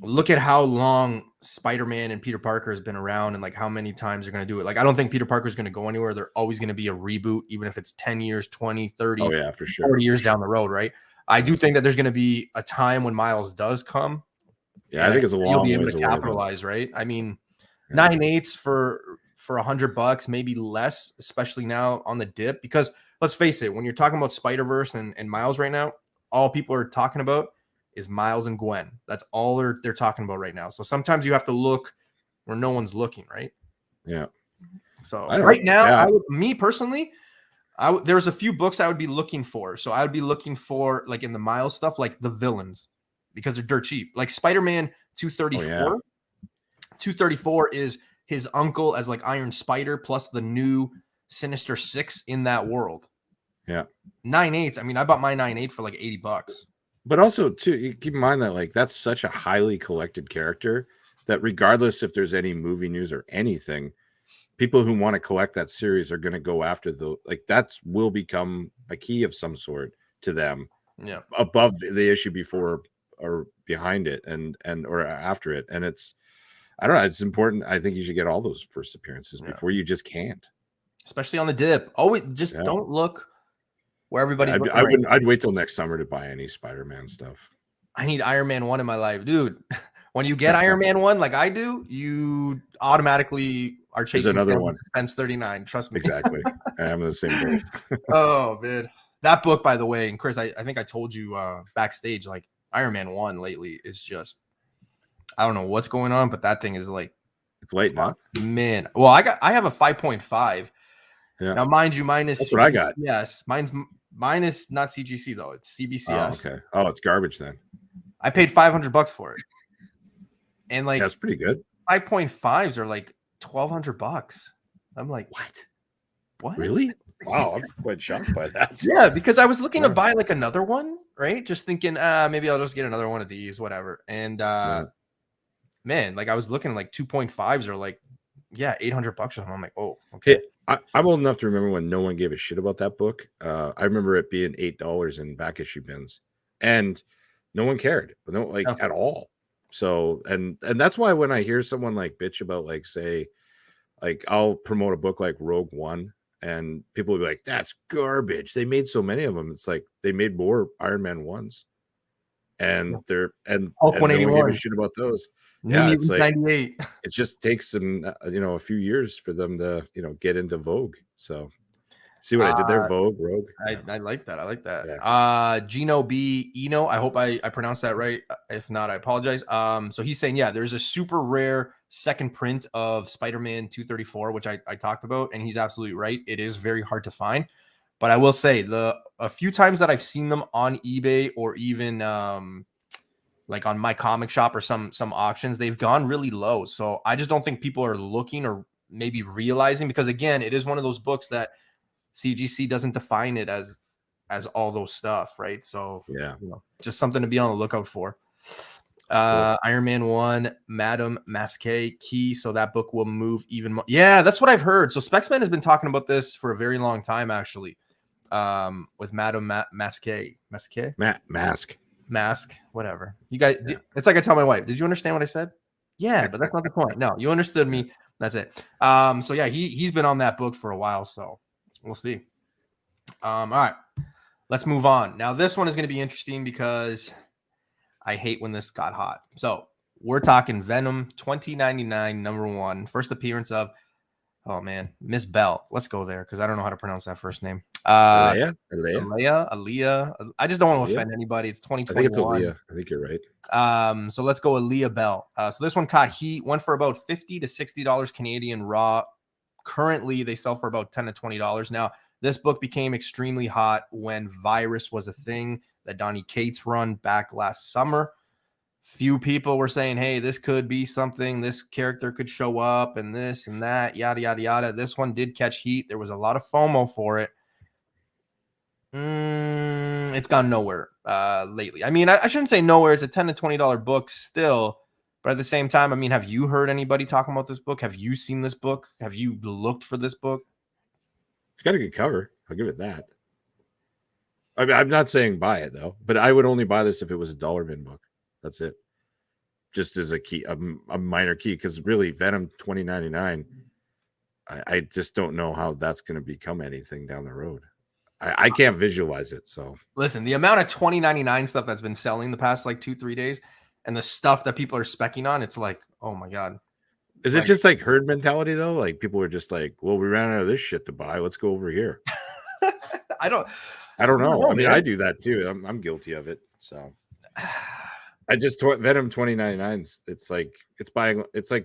look at how long Spider-Man and Peter Parker has been around, and like how many times they're going to do it. Like, I don't think Peter Parker is going to go anywhere. They're always going to be a reboot, even if it's 10 years, 20, 30, oh, yeah, for sure. 40 years down the road, right? I do think that there's going to be a time when Miles does come. Yeah, I think it's a long you'll be able to capitalize, right? I mean, 9/8 for $100, maybe less, especially now on the dip. Because let's face it, when you're talking about Spider-Verse and Miles right now, all people are talking about is Miles and Gwen. That's all they're talking about right now. So sometimes you have to look where no one's looking, right? Yeah. So right now, me personally, there's a few books I would be looking for. So I would be looking for, like, in the Miles stuff, like the villains, because they're dirt cheap. Like Spider-Man 234. Oh, yeah. 234 is his uncle as like Iron Spider plus the new Sinister Six in that world. Yeah. 9/8. I mean, I bought my 9/8 for like $80. But also, too, you keep in mind that like that's such a highly collected character that regardless if there's any movie news or anything, people who want to collect that series are going to go after that will become a key of some sort to them. Yeah. Above the issue before or behind it and or after it. And I don't know, it's important. I think you should get all those first appearances before you just can't. Especially on the dip. Always just don't look where everybody's looking. I'd wait till next summer to buy any Spider-Man stuff. I need Iron Man 1 in my life, dude. When you get Iron Man 1 like I do, you automatically are chasing another one. Suspense 39. Trust me. Exactly. I'm the same way. Oh, man. That book, by the way, and Chris, I think I told you backstage, like Iron Man 1 lately is just, I don't know what's going on, but that thing is like, it's late now. Man. Well, I have a 5.5. Yeah. Now, mind you, mine is that's what I got. Yes, mine is not CGC though. It's CBCS. Oh, okay. Oh, it's garbage then. I paid $500 for it. And like, that's pretty good. 5.5s are like $1,200. I'm like, what? Really? Wow, I'm quite shocked by that. Yeah, because I was looking to buy like another one, right? Just thinking, maybe I'll just get another one of these, whatever. And man, like I was looking like 2.5s are like, yeah, $800 or something. I'm like, oh, okay. I'm old enough to remember when no one gave a shit about that book. I remember it being $8 in back issue bins, and no one cared, at all. So, and that's why when I hear someone like bitch about like, say, like I'll promote a book like Rogue One, and people will be like, "That's garbage." They made so many of them. It's like they made more Iron Man ones, and they're and Hulk no one gave a 181. shit about those. New Mutants 98. It just takes them, a few years for them to, get into Vogue. So, see what I did there? Vogue, Rogue. I like that. I like that. Yeah. Gino B. Eno. I hope I pronounced that right. If not, I apologize. So he's saying, yeah, there's a super rare second print of Spider-Man 234, which I talked about, and he's absolutely right. It is very hard to find. But I will say a few times that I've seen them on eBay or even like on My Comic Shop or some auctions, they've gone really low. So I just don't think people are looking or maybe realizing, because again, it is one of those books that CGC doesn't define it as all those stuff, right? So yeah, just something to be on the lookout for. Cool. Iron Man 1, Madame Masque key, so that book will move even more. Yeah, that's what I've heard. So Specsman has been talking about this for a very long time, actually. With Madame Masque, Mask, whatever. You guys, it's like I tell my wife, did you understand what I said? Yeah, but that's not the point. No, you understood me. That's it. So yeah, he's been on that book for a while, so we'll see. All right, let's move on. Now this one is going to be interesting because I hate when this got hot. So we're talking Venom 2099 #1, first appearance of, oh man, Miss Bell. Let's go there because I don't know how to pronounce that first name. Aaliyah. I just don't want to offend anybody. It's 2021. I think it's Aaliyah. I think you're right. So let's go Aaliyah Bell. So this one caught heat, went for about $50 to $60 Canadian raw. Currently, they sell for about $10 to $20. Now, this book became extremely hot when Virus was a thing that Donny Cates run back last summer. Few people were saying, hey, this could be something, this character could show up and this and that, yada, yada, yada. This one did catch heat. There was a lot of FOMO for it. It's gone nowhere lately. I mean, I shouldn't say nowhere. It's a $10 to $20 book still. But at the same time, I mean, have you heard anybody talking about this book? Have you seen this book? Have you looked for this book? It's got a good cover. I'll give it that. I mean, I'm not saying buy it, though. But I would only buy this if it was a dollar bin book. That's it. Just as a key, a minor key. Because really, Venom 2099, I just don't know how that's going to become anything down the road. I can't visualize it. So listen, the amount of 2099 stuff that's been selling the past like 2-3 days, and the stuff that people are specking on, it's like, oh my god. Is it just like herd mentality though? Like people are just like, well, we ran out of this shit to buy. Let's go over here. I don't know. I mean, I do that too. I'm guilty of it. So I just Venom 2099. It's like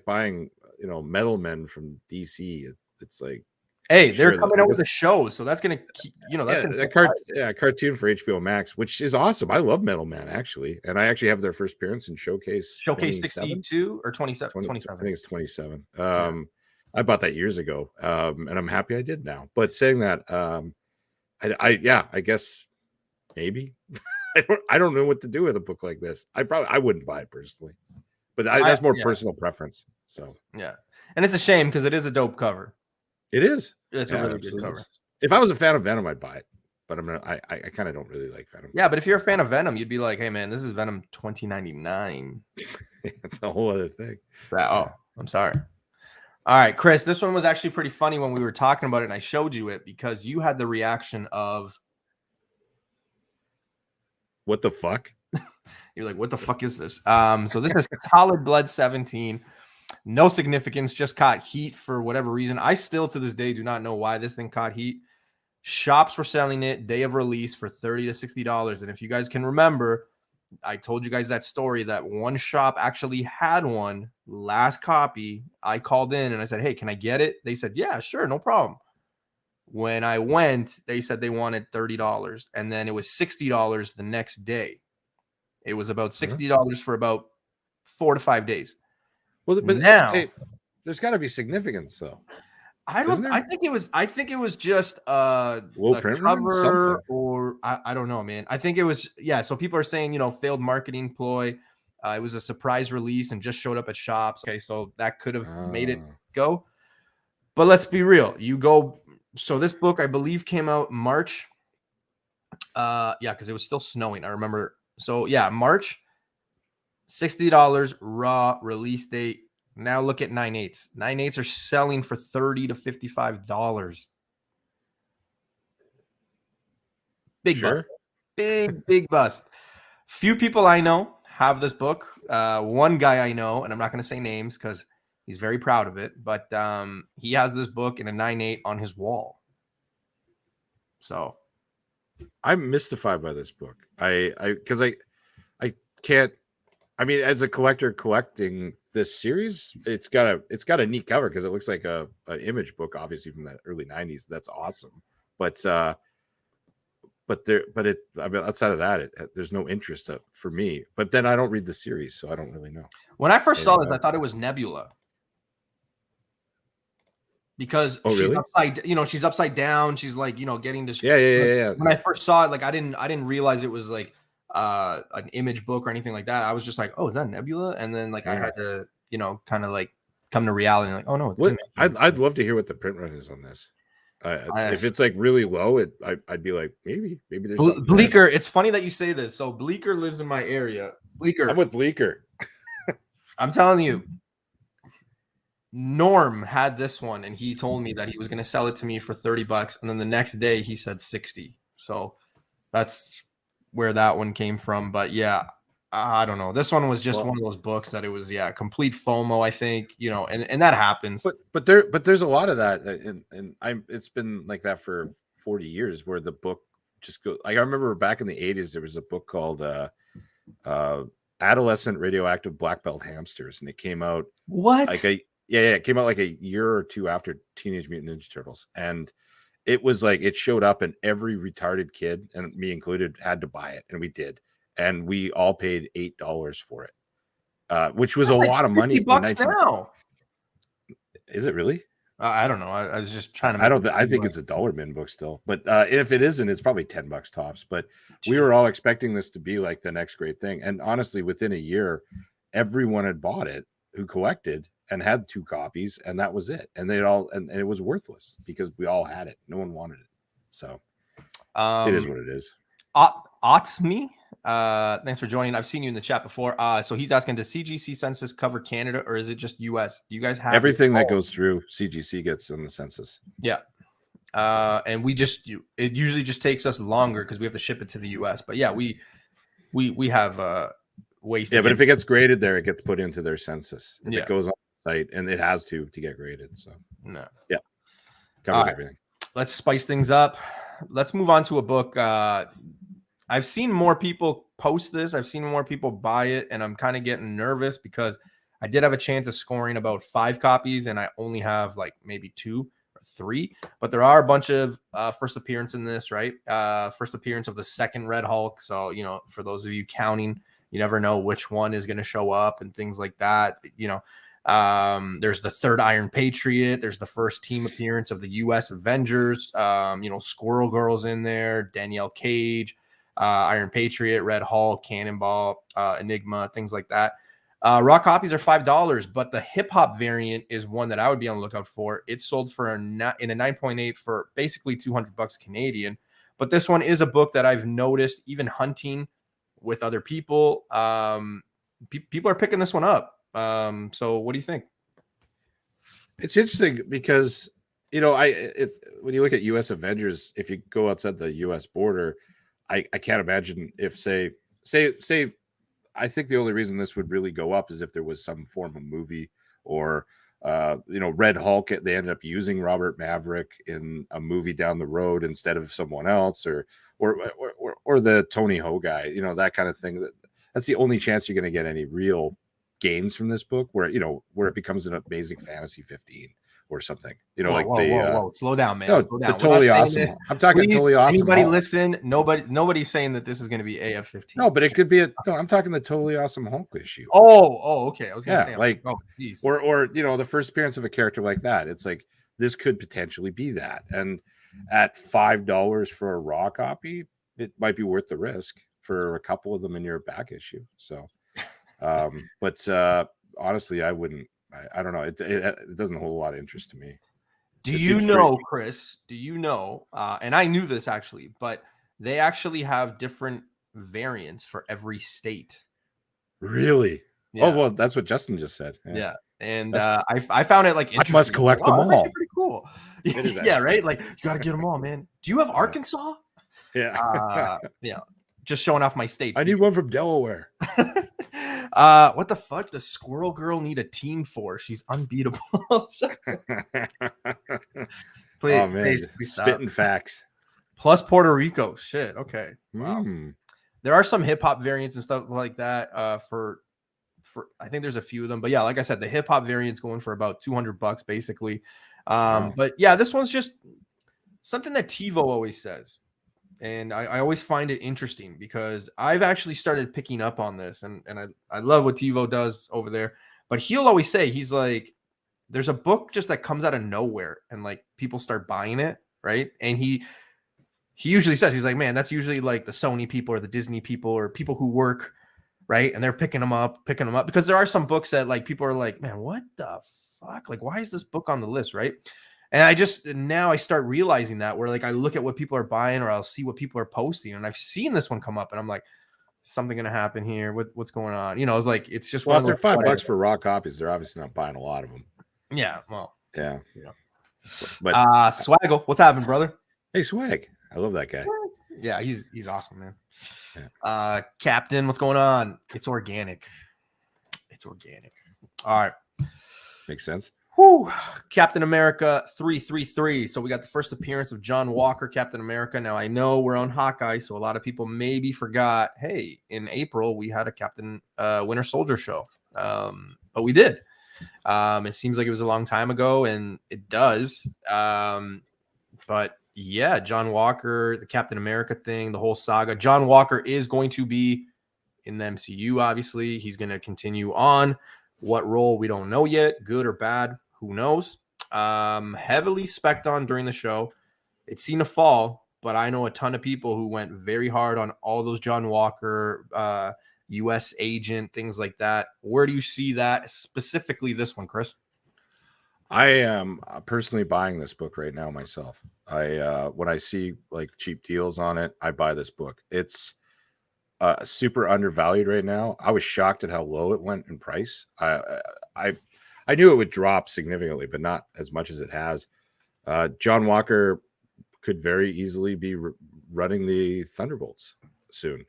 buying Metal Men from DC. It's like, hey, they're coming out with a show, so that's gonna keep, that's a cartoon for HBO Max, which is awesome. I love Metal Man actually, and I actually have their first appearance in Showcase 62 or 27. 27. I think it's 27. I bought that years ago, and I'm happy I did now. But saying that, I guess maybe I don't know what to do with a book like this. I wouldn't buy it personally, but that's more personal preference. So yeah, and it's a shame because it is a dope cover. It is. It's a really good cover. If I was a fan of Venom, I'd buy it. But I kind of don't really like Venom. Yeah, but if you're a fan of Venom, you'd be like, hey man, this is Venom 2099. It's a whole other thing. Oh, I'm sorry. All right, Chris, this one was actually pretty funny when we were talking about it, and I showed you it because you had the reaction of, what the fuck? You're like, what the fuck is this? So this is Solid Blood 17. No significance, just caught heat for whatever reason. I still to this day do not know why this thing caught heat. Shops were selling it day of release for $30 to $60. And if you guys can remember, I told you guys that story that one shop actually had one last copy. I called in and I said, hey, can I get it? They said, yeah, sure, no problem. When I went, they said they wanted $30. And then it was $60 the next day. It was about $60 for about 4 to 5 days. Well, but now, hey, there's got to be significance though. I don't. I think it was just low the print cover, or I don't know, man. I think it was So people are saying failed marketing ploy. It was a surprise release and just showed up at shops. Okay, so that could have made it go. But let's be real. So this book, I believe, came out March. Because it was still snowing. I remember. So yeah, March. $60 raw release date. Now look at 9/8s. 9/8s are selling for $30 to $55. Big bust. Big bust. Few people I know have this book. One guy I know, and I'm not going to say names because he's very proud of it, but he has this book in a 9/8 on his wall. So I'm mystified by this book. I can't. I mean, as a collector collecting this series, it's got a neat cover because it looks like an image book, obviously from the early '90s. That's awesome. But I mean, outside of that, there's no interest for me. But then I don't read the series, so I don't really know. When I first saw this, I thought it was Nebula. Because she's upside down. She's like, getting this. Yeah. When I first saw it, like I didn't realize it was like an image book or anything like that. I was just like, oh, is that Nebula? And then I had to, kind of like come to reality. Like, oh no, it's image. I'd love to hear what the print run is on this. If it's like really low, I'd be like, maybe there's Bleecker. There. It's funny that you say this. So Bleecker lives in my area. Bleecker. I'm with Bleecker. I'm telling you. Norm had this one and he told me that he was going to sell it to me for $30, and then the next day he said 60. So that's where that one came from. But yeah, I don't know. This one was just one of those books that it was complete FOMO, I think, and that happens. But there's a lot of that, and it's been like that for 40 years where the book just goes. Like I remember back in the 80s there was a book called Adolescent Radioactive Black Belt Hamsters, and it came out it came out like a year or two after Teenage Mutant Ninja Turtles. And it was like, it showed up and every retarded kid, and me included, had to buy it. And we did. And we all paid $8 for it, which was a lot of money. $50 now. Is it really? I don't know. I was just trying to. I think it's a dollar bin book still, but if it isn't, it's probably $10 tops. But we were all expecting this to be like the next great thing. And honestly, within a year, everyone had bought it who collected and had 2 copies, and that was it. And and it was worthless because we all had it. No one wanted it. So it is what it is. Me. Thanks for joining. I've seen you in the chat before. So he's asking, does CGC census cover Canada or is it just US? Do you guys have everything that goes through CGC gets in the census? Yeah. And it usually just takes us longer because we have to ship it to the US. But yeah, we have ways. Yeah, but if it gets graded there, it gets put into their census. It goes on the site, and it has to get graded. So covers everything. Let's spice things up. Let's move on to a book. I've seen more people post this. I've seen more people buy it, and I'm kind of getting nervous because I did have a chance of scoring about 5 copies, and I only have like maybe 2 or 3. But there are a bunch of first appearance in this, right? First appearance of the second Red Hulk. So, for those of you counting, you never know which one is going to show up and things like that. There's the third Iron Patriot. There's the first team appearance of the U.S. Avengers. Squirrel Girl's in there. Danielle Cage. Iron Patriot, Red Hulk, Cannonball, Enigma, things like that. Raw copies are $5, but the hip hop variant is one that I would be on the lookout for. It's sold for in a 9.8 for basically $200 Canadian. But this one is a book that I've noticed even hunting with other people. People are picking this one up. So what do you think? It's interesting because when you look at U.S. Avengers, if you go outside the U.S. border, I can't imagine if say I think the only reason this would really go up is if there was some form of movie or Red Hulk. They ended up using Robert Maverick in a movie down the road instead of someone else, or the Tony Ho guy, that kind of thing. That's the only chance you're going to get any real gains from this book where it becomes an amazing fantasy 15 or something. Whoa. Slow down, man. No, Slow down. the Totally Awesome. I'm talking Please, Totally Awesome. Anybody listen? Nobody's saying that this is going to be AF-15. No, but it could be I'm talking the Totally Awesome Hulk issue. Okay. I was going to say, like, or the first appearance of a character like that. It's like this could potentially be that, and at $5 for a raw copy, it might be worth the risk for a couple of them in your back issue. So, but honestly, I wouldn't. I don't know. It doesn't hold a lot of interest to me. Do you know, Chris? Do you know? And I knew this actually, but they actually have different variants for every state. Really? Yeah. Oh well, that's what Justin just said. Yeah. And I found it like interesting. I must collect them all. That's pretty cool. Yeah, right. Like you got to get them all, man. Do you have Arkansas? Yeah. Yeah. Just showing off my states. I need one from Delaware. What the fuck? Does Squirrel Girl need a team for? She's unbeatable. Please spitting facts. Plus Puerto Rico. Shit. Okay. Wow. Mm. There are some hip hop variants and stuff like that. For I think there's a few of them, but yeah, like I said, the hip hop variant's going for about $200 basically. Wow. But yeah, this one's just something that TiVo always says. And I always find it interesting because I've actually started picking up on this, and I love what TiVo does over there. But he'll always say, he's like, there's a book just that comes out of nowhere and like people start buying it, right? And he usually says, he's like, man, that's usually like the Sony people or the Disney people or people who work, right? And they're picking them up because there are some books that like people are like, man, what the fuck? Like, why is this book on the list, right? And now I start realizing that where like I look at what people are buying or I'll see what people are posting, and I've seen this one come up and I'm like, something gonna happen here. What's going on? It's like it's just if they're $5 for raw copies, they're obviously not buying a lot of them. Yeah, well, yeah. But Swaggle, what's happening, brother? Hey, Swag, I love that guy. Yeah, he's awesome, man. Yeah. Captain, what's going on? It's organic. All right, makes sense. Whew. Captain America 333. So we got the first appearance of John Walker, Captain America. Now I know we're on Hawkeye, so a lot of people maybe forgot, hey, in April we had a Captain Winter Soldier show. But we did. It seems like it was a long time ago, and it does. But yeah, John Walker, the Captain America thing, the whole saga. John Walker is going to be in the MCU, obviously. He's going to continue on. What role, we don't know yet, good or bad. Who knows? Heavily spec'd on during the show. It's seen a fall, but I know a ton of people who went very hard on all those John Walker, U.S. agent, things like that. Where do you see that, specifically this one, Chris? I am personally buying this book right now myself. When I see like cheap deals on it, I buy this book. It's super undervalued right now. I was shocked at how low it went in price. I knew it would drop significantly, but not as much as it has. John Walker could very easily be running the Thunderbolts soon.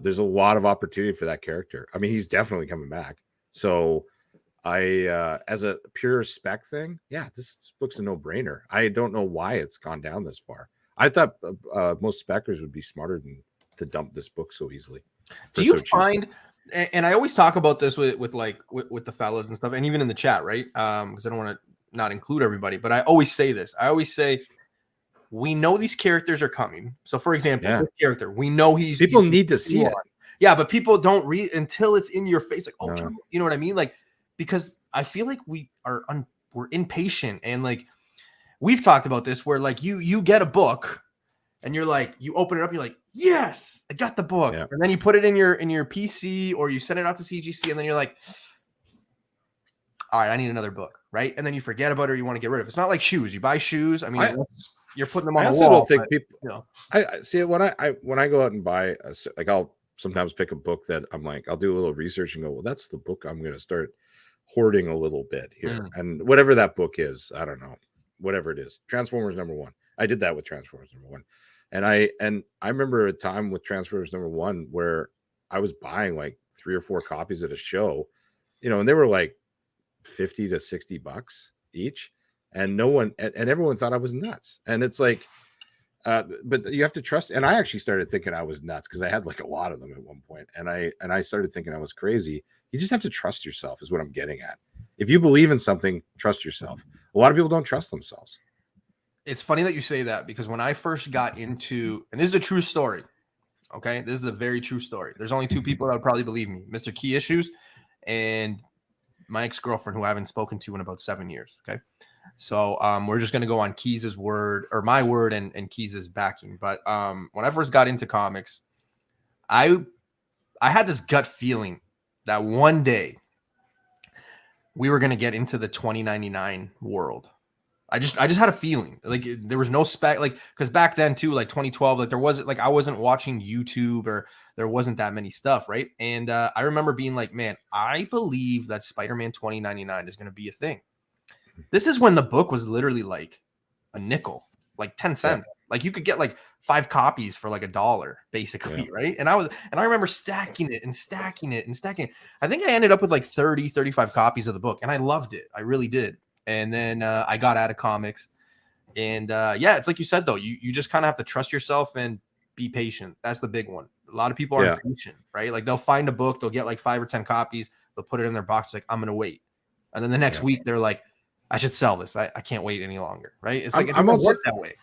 There's a lot of opportunity for that character. I mean, he's definitely coming back. So as a pure spec thing, yeah, this book's a no-brainer. I don't know why it's gone down this far. I thought most speccers would be smarter than to dump this book so easily. Do you find, and I always talk about this with the fellas and stuff, and even in the chat, right? Because I don't want to not include everybody, but I always say this. I always say, we know these characters are coming. So for example, this character, we know people need to see it. Yeah, but people don't read until it's in your face. Like, oh, you know what I mean? Like, because I feel like we're impatient, and like we've talked about this where like you get a book and you're like, you open it up, you're like, yes, I got the book. Yeah. And then you put it in your PC or you send it out to CGC, and then you're like, all right, I need another book, right? And then you forget about it, or you want to get rid of it. It's not like shoes. You buy shoes. I mean, you're putting them on the wall. I also don't think people. I see it when I go out and buy like I'll sometimes pick a book that I'm like, I'll do a little research and go, well, that's the book I'm going to start hoarding a little bit here. And whatever that book is, I don't know, whatever it is. Transformers #1. I did that with Transformers #1. And I remember a time with Transformers #1 where I was buying like 3 or 4 copies at a show, and they were like $50 to $60 each, and everyone thought I was nuts. And it's like, But you have to trust. And I actually started thinking I was nuts because I had like a lot of them at one point, and I started thinking I was crazy. You just have to trust yourself, is what I'm getting at. If you believe in something, trust yourself. A lot of people don't trust themselves. It's funny that you say that, because when I first got into, and this is a true story, okay, this is a very true story. There's only two people that would probably believe me: Mr. Key Issues and my ex-girlfriend, who I haven't spoken to in about 7 years. Okay. So we're just going to go on Keys's word, or my word, and Keys's backing. But when I first got into comics, I had this gut feeling that one day we were going to get into the 2099 world. I just had a feeling, like there was no spec, like, because back then too, like 2012, like there wasn't, like I wasn't watching YouTube, or there wasn't that many stuff, right? And I remember being like, man, I believe that Spider-Man 2099 is going to be a thing. This is when the book was literally like a nickel, like 10 cents. Yeah. Like you could get like 5 copies for like $1, basically, yeah. Right? And I remember stacking it and stacking it and stacking it. I think I ended up with like 30, 35 copies of the book, and I loved it. I really did. And then I got out of comics, and yeah, it's like you said though, you just kind of have to trust yourself and be patient. That's the big one. A lot of people aren't patient, right? Like they'll find a book, they'll get like 5 or 10 copies, they'll put it in their box, like I'm gonna wait, and then the next week they're like, I should sell this. I can't wait any longer, right? It's like I'm also that way.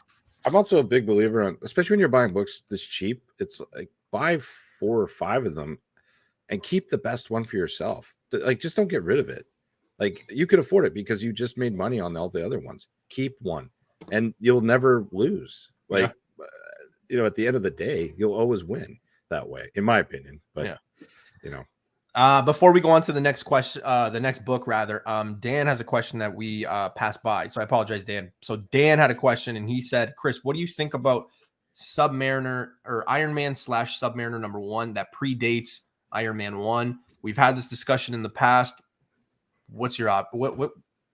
I'm also a big believer on, especially when you're buying books this cheap. It's like buy 4 or 5 of them, and keep the best one for yourself. Like just don't get rid of it. Like you could afford it because you just made money on all the other ones. Keep one, and you'll never lose. Like you know, at the end of the day, you'll always win that way, in my opinion. But you know. Before we go on to the next question, the next book rather, Dan has a question that we passed by. So I apologize, Dan. So Dan had a question, and he said, Chris, what do you think about Submariner, or Iron Man / Submariner #1 that predates Iron Man 1? We've had this discussion in the past. What's your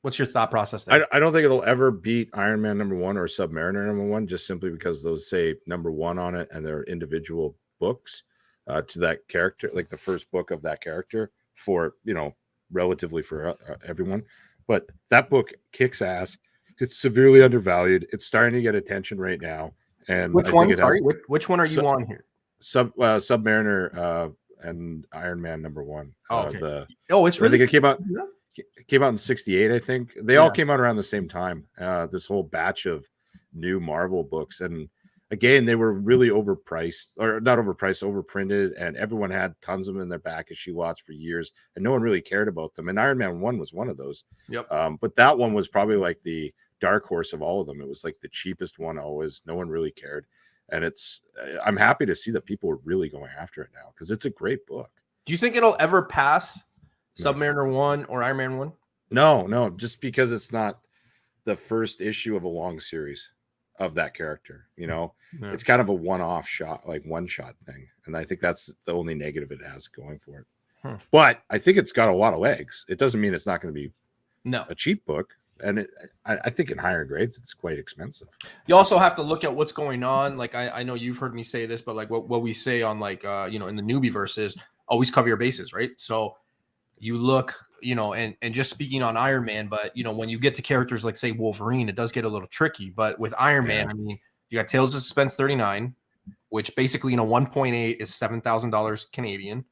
what's your thought process there? I don't think it'll ever beat Iron Man #1 or Submariner #1, just simply because those say #1 on it and they're individual books. To that character, like the first book of that character, for, you know, relatively for everyone. But that book kicks ass. It's severely undervalued. It's starting to get attention right now. And which one? Sorry, which one are you on here? Submariner and Iron Man #1. Oh, okay. It's really. I think it came out in '68. I think they all came out around the same time. This whole batch of new Marvel books, and again, they were really overpriced, or not overpriced, overprinted, and everyone had tons of them in their back issue lots for years, and no one really cared about them. And Iron Man 1 was one of those. Yep. But that one was probably like the dark horse of all of them. It was like the cheapest one always. No one really cared. And I'm happy to see that people are really going after it now, because it's a great book. Do you think it'll ever pass Submariner 1 or Iron Man 1? No, just because it's not the first issue of a long series of that character, you know. It's kind of a one-off shot, like one-shot thing, and I think that's the only negative it has going for it. But I think it's got a lot of legs. It doesn't mean it's not going to be a cheap book, and I think in higher grades it's quite expensive. You also have to look at what's going on. Like I know you've heard me say this, but like what we say on, like you know, in the newbie verses, always cover your bases, right? So you look, you know, and just speaking on Iron Man, but you know, when you get to characters like say Wolverine, it does get a little tricky. But with Iron Man, I mean, you got Tales of Suspense 39, which basically, you know, 1.8 is $7,000 Canadian.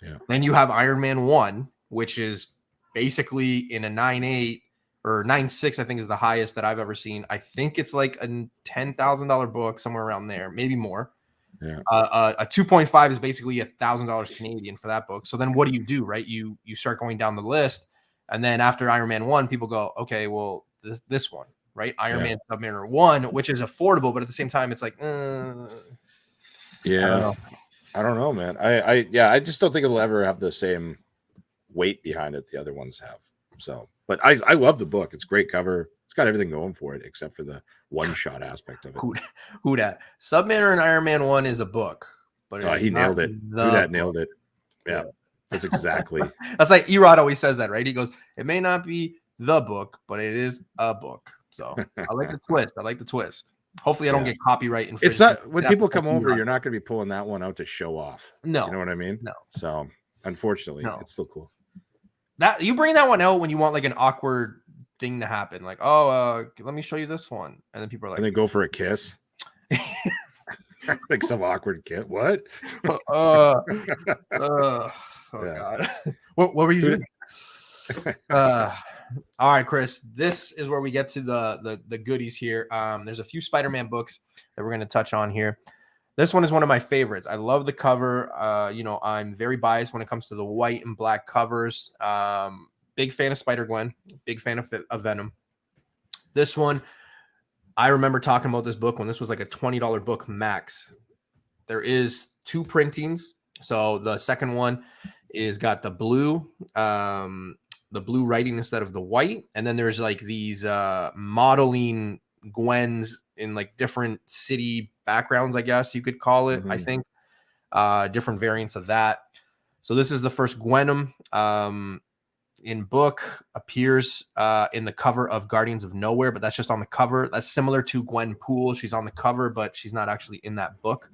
Yeah. Then you have Iron Man 1, which is basically in a 9.8 or 9.6, I think is the highest that I've ever seen. I think it's like a $10,000 book, somewhere around there, maybe more. Yeah. A 2.5 is basically $1,000 Canadian for that book. So then what do, right? You start going down the list, and then after Iron Man 1, people go, okay, well, this one, right? Iron Man Submariner 1, which is affordable, but at the same time, it's like, I don't know, man. I just don't think it'll ever have the same weight behind it the other ones have. So, but I love the book. It's a great cover. It's got everything going for it except for the one-shot aspect of it. Who dat? Submariner and Iron Man 1 is a book, but he nailed it. Who dat nailed it. Yeah, that's exactly. That's like Erod always says that, right? He goes, "It may not be the book, but it is a book." So I like the twist. I like the twist. Hopefully, I don't get copyright infringement. It's not when people come over. You're not going to be pulling that one out to show off. No, you know what I mean. No. So unfortunately, it's still cool. That you bring that one out when you want like an awkward thing to happen, like, let me show you this one, and then people are like, and they go for a kiss. Like some awkward kid. What? Oh God. What were you doing? All right, Chris, this is where we get to the goodies here. There's a few Spider-Man books that we're going to touch on here. This one is one of my favorites. I love the cover. I'm very biased when it comes to the white and black covers. Big fan of Spider-Gwen, big fan of Venom. This one, I remember talking about this book when this was like a $20 book max. There is 2 printings. So the second one is got the blue writing instead of the white. And then there's like these modeling Gwens in like different city backgrounds, I guess you could call it. I think different variants of that. So this is the first Gwenum in book, appears in the cover of Guardians of Nowhere, but that's just on the cover. That's similar to Gwen Poole. She's on the cover, but she's not actually in that book.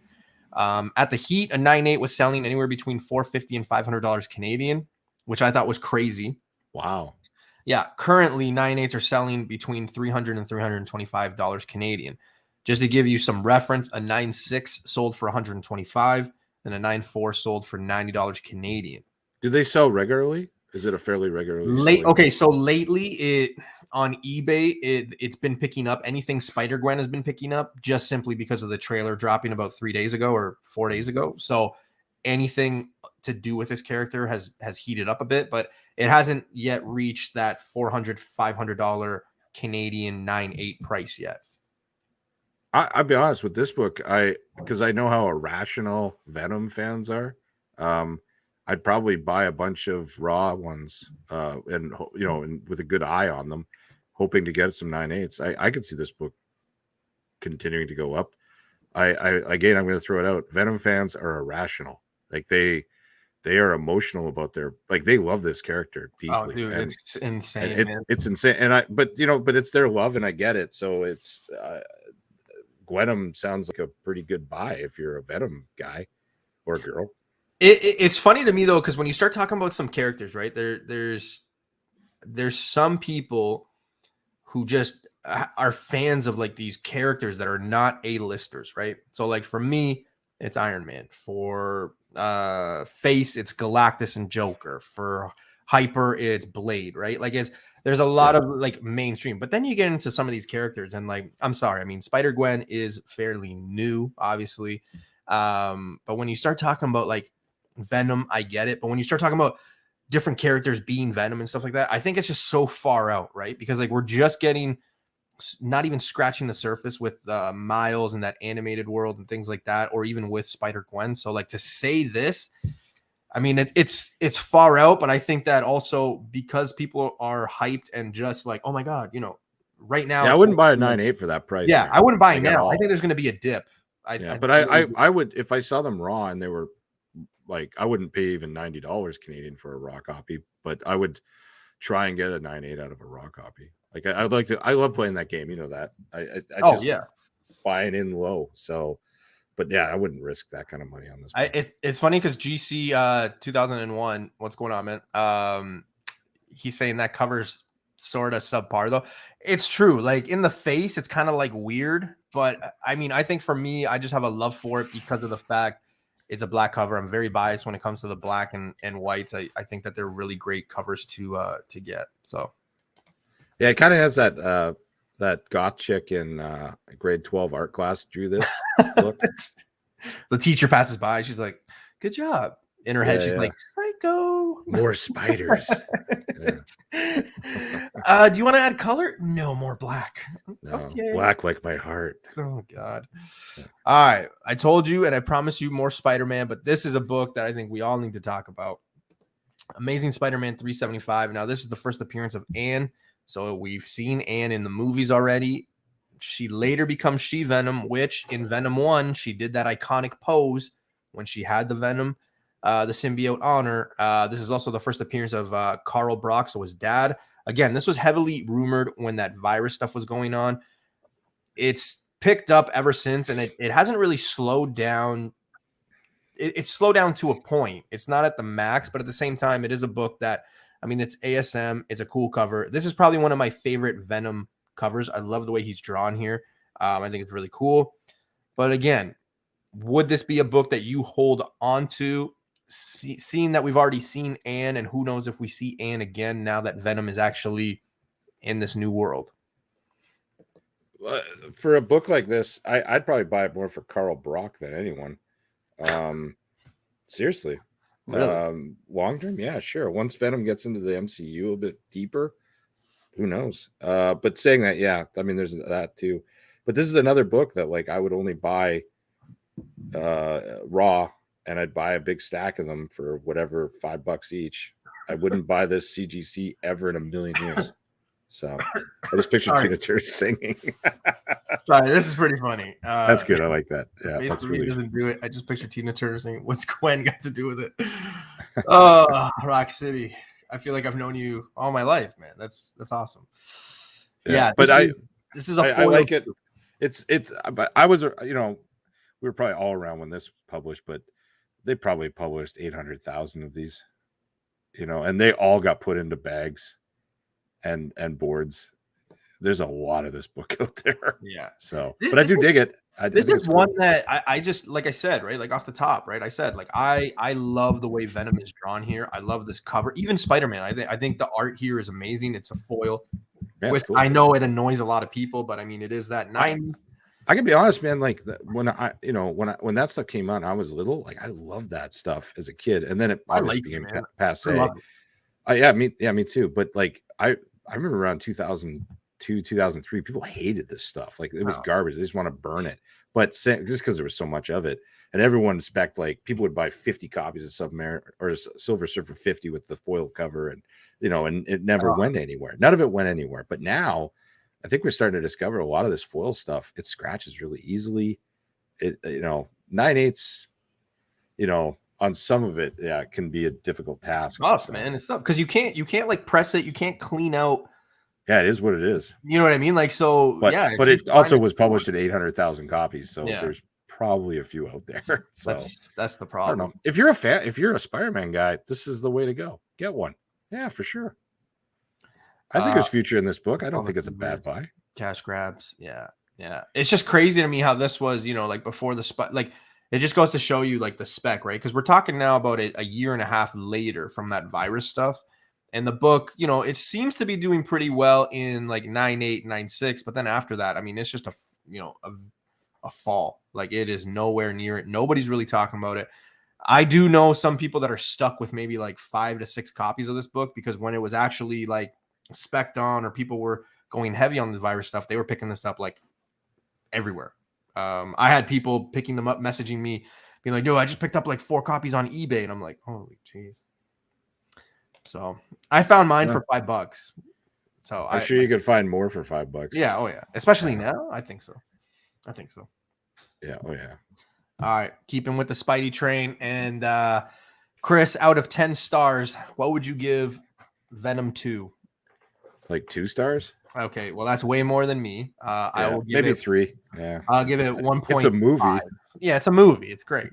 At the heat, a 9.8 was selling anywhere between $450 and $500 Canadian, which I thought was crazy. Wow. Yeah, currently 9.8s are selling between $300 and $325 Canadian. Just to give you some reference, a 9.6 sold for $125 and a 9.4 sold for $90 Canadian. Do they sell regularly? Is it a fairly regularly okay, so lately it on eBay it's been picking up. Anything Spider-Gwen has been picking up just simply because of the trailer dropping about 3 days ago or 4 days ago. So anything to do with this character has heated up a bit, but it hasn't yet reached that $400, $500 Canadian 9.8 price yet. I'll be honest with this book, because I know how irrational Venom fans are. I'd probably buy a bunch of raw ones, and with a good eye on them, hoping to get some 9.8s. I could see this book continuing to go up. Again, I'm going to throw it out. Venom fans are irrational. Like they are emotional about they love this character deeply. Oh, dude, it's insane. It's insane. But it's their love, and I get it. So it's Gwenum sounds like a pretty good buy if you're a Venom guy or girl. It's funny to me though, because when you start talking about some characters, right, there's some people who just are fans of like these characters that are not A-listers, right? So like for me, it's Iron Man. For Face, it's Galactus and Joker. For Hyper, it's Blade, right? Like there's a lot of like mainstream, but then you get into some of these characters and like, I'm sorry, I mean, Spider-Gwen is fairly new, obviously. But when you start talking about like Venom, I get it. But when you start talking about different characters being Venom and stuff like that, I think it's just so far out, right? Because like we're just not even scratching the surface with Miles and that animated world and things like that, or even with Spider-Gwen. So like to say this, I mean, it's far out, but I think that also because people are hyped and just like, oh my God, right now. Yeah, I wouldn't buy a 9.8 for that price. Yeah, man. I wouldn't buy it now. I think there's going to be a dip. I would, if I saw them raw and they were like, I wouldn't pay even $90 Canadian for a raw copy, but I would try and get a 9.8 out of a raw copy. Like I love playing that game. You know that. I just buying in low. So, but yeah, I wouldn't risk that kind of money on this. It's funny because GC 2001. What's going on, man? He's saying that covers sort of subpar though. It's true. Like in the face, it's kind of like weird. But I mean, I think for me, I just have a love for it because of the fact it's a black cover. I'm very biased when it comes to the black and whites. I think that they're really great covers to get. So yeah, it kind of has that goth chick in grade 12 art class drew this book. The teacher passes by. She's like, "Good job." In her head, she's like, "Psycho, more spiders." Do you want to add color? No, more black. No, okay. Black like my heart. Oh God. All right, I told you, and I promise you more Spider-Man, but this is a book that I think we all need to talk about. Amazing Spider-Man 375. Now, this is the first appearance of Anne. So we've seen Anne in the movies already. She later becomes She-Venom, which in Venom 1, she did that iconic pose when she had the Venom, the symbiote on her. This is also the first appearance of Carl Brock, so his dad. Again, this was heavily rumored when that virus stuff was going on. It's picked up ever since, and it hasn't really slowed down. It's slowed down to a point. It's not at the max, but at the same time, it is a book that, I mean, it's ASM. It's a cool cover. This is probably one of my favorite Venom covers. I love the way he's drawn here. I think it's really cool. But again, would this be a book that you hold on to, seeing that we've already seen Anne, and who knows if we see Anne again now that Venom is actually in this new world? For a book like this, I'd probably buy it more for Carl Brock than anyone. Seriously. Really? Long term, yeah, sure. Once Venom gets into the MCU a bit deeper, who knows? But saying that, yeah, I mean, there's that too. But this is another book that like I would only buy raw, and I'd buy a big stack of them for whatever, $5 each. I wouldn't buy this CGC ever in a million years. So I just pictured Tina Turner singing. Sorry, this is pretty funny. That's good. I like that. Yeah, that's really really doesn't do it. I just picture Tina Turner singing. What's Gwen got to do with it? Oh, Rock City. I feel like I've known you all my life, man. That's awesome. Yeah, but this is a foil. I like it. It's but I was, you know, we were probably all around when this was published, but they probably published 800,000 of these, you know, and they all got put into bags and boards. There's a lot of this book out there. Yeah. So, but I do dig it. This is one that I just, like I said, right, like off the top, right, I said, like, I love the way Venom is drawn here. I love this cover. Even Spider-Man, I think the art here is amazing. It's a foil. Yeah, with, cool. I know it annoys a lot of people, but I mean, it is that 90s. I can be honest, man. Like when that stuff came out, I was little. Like I loved that stuff as a kid, and then it obviously became passe. Yeah, me too. But like I remember around 2002, 2003, people hated this stuff. Like it was garbage. They just want to burn it. But just because there was so much of it, and everyone like people would buy 50 copies of Submariner or Silver Surfer 50 with the foil cover, and you know, and it never went anywhere. None of it went anywhere. But now, I think we're starting to discover a lot of this foil stuff. It scratches really easily. It, you know, 9/8, you know, on some of it, yeah, it can be a difficult task. It's tough, man. It's tough because you can't like press it. You can't clean out. Yeah, it is what it is. You know what I mean? Like, so but, yeah. But it also was published at 800,000 copies, so there's probably a few out there. So that's the problem. I don't know. If you're a fan, if you're a Spider-Man guy, this is the way to go. Get one. Yeah, for sure. I think there's future in this book. I don't think it's a bad buy. Cash grabs. Yeah. It's just crazy to me how this was, you know, like before the spec. Like it just goes to show you like the spec, right? Because we're talking now about a year and a half later from that virus stuff. And the book, you know, it seems to be doing pretty well in like 9/8, 9/6. But then after that, I mean, it's just a fall. Like it is nowhere near it. Nobody's really talking about it. I do know some people that are stuck with maybe like 5 to 6 copies of this book because when it was actually like spec'd on or people were going heavy on the virus stuff, they were picking this up like everywhere. I had people picking them up, messaging me, being like, "Yo, I just picked up like 4 copies on eBay," and I'm like, "Holy jeez!" So I found mine for $5. So I'm sure you could find more for $5. Yeah, oh yeah, especially now. I think so. Yeah, oh yeah. All right, keeping with the Spidey train, and Chris, out of 10 stars, what would you give Venom 2? Like 2 stars? Okay, well that's way more than me. I will give maybe it 3. Yeah, I'll give it 1.5. It's a movie. Yeah, it's a movie. It's great.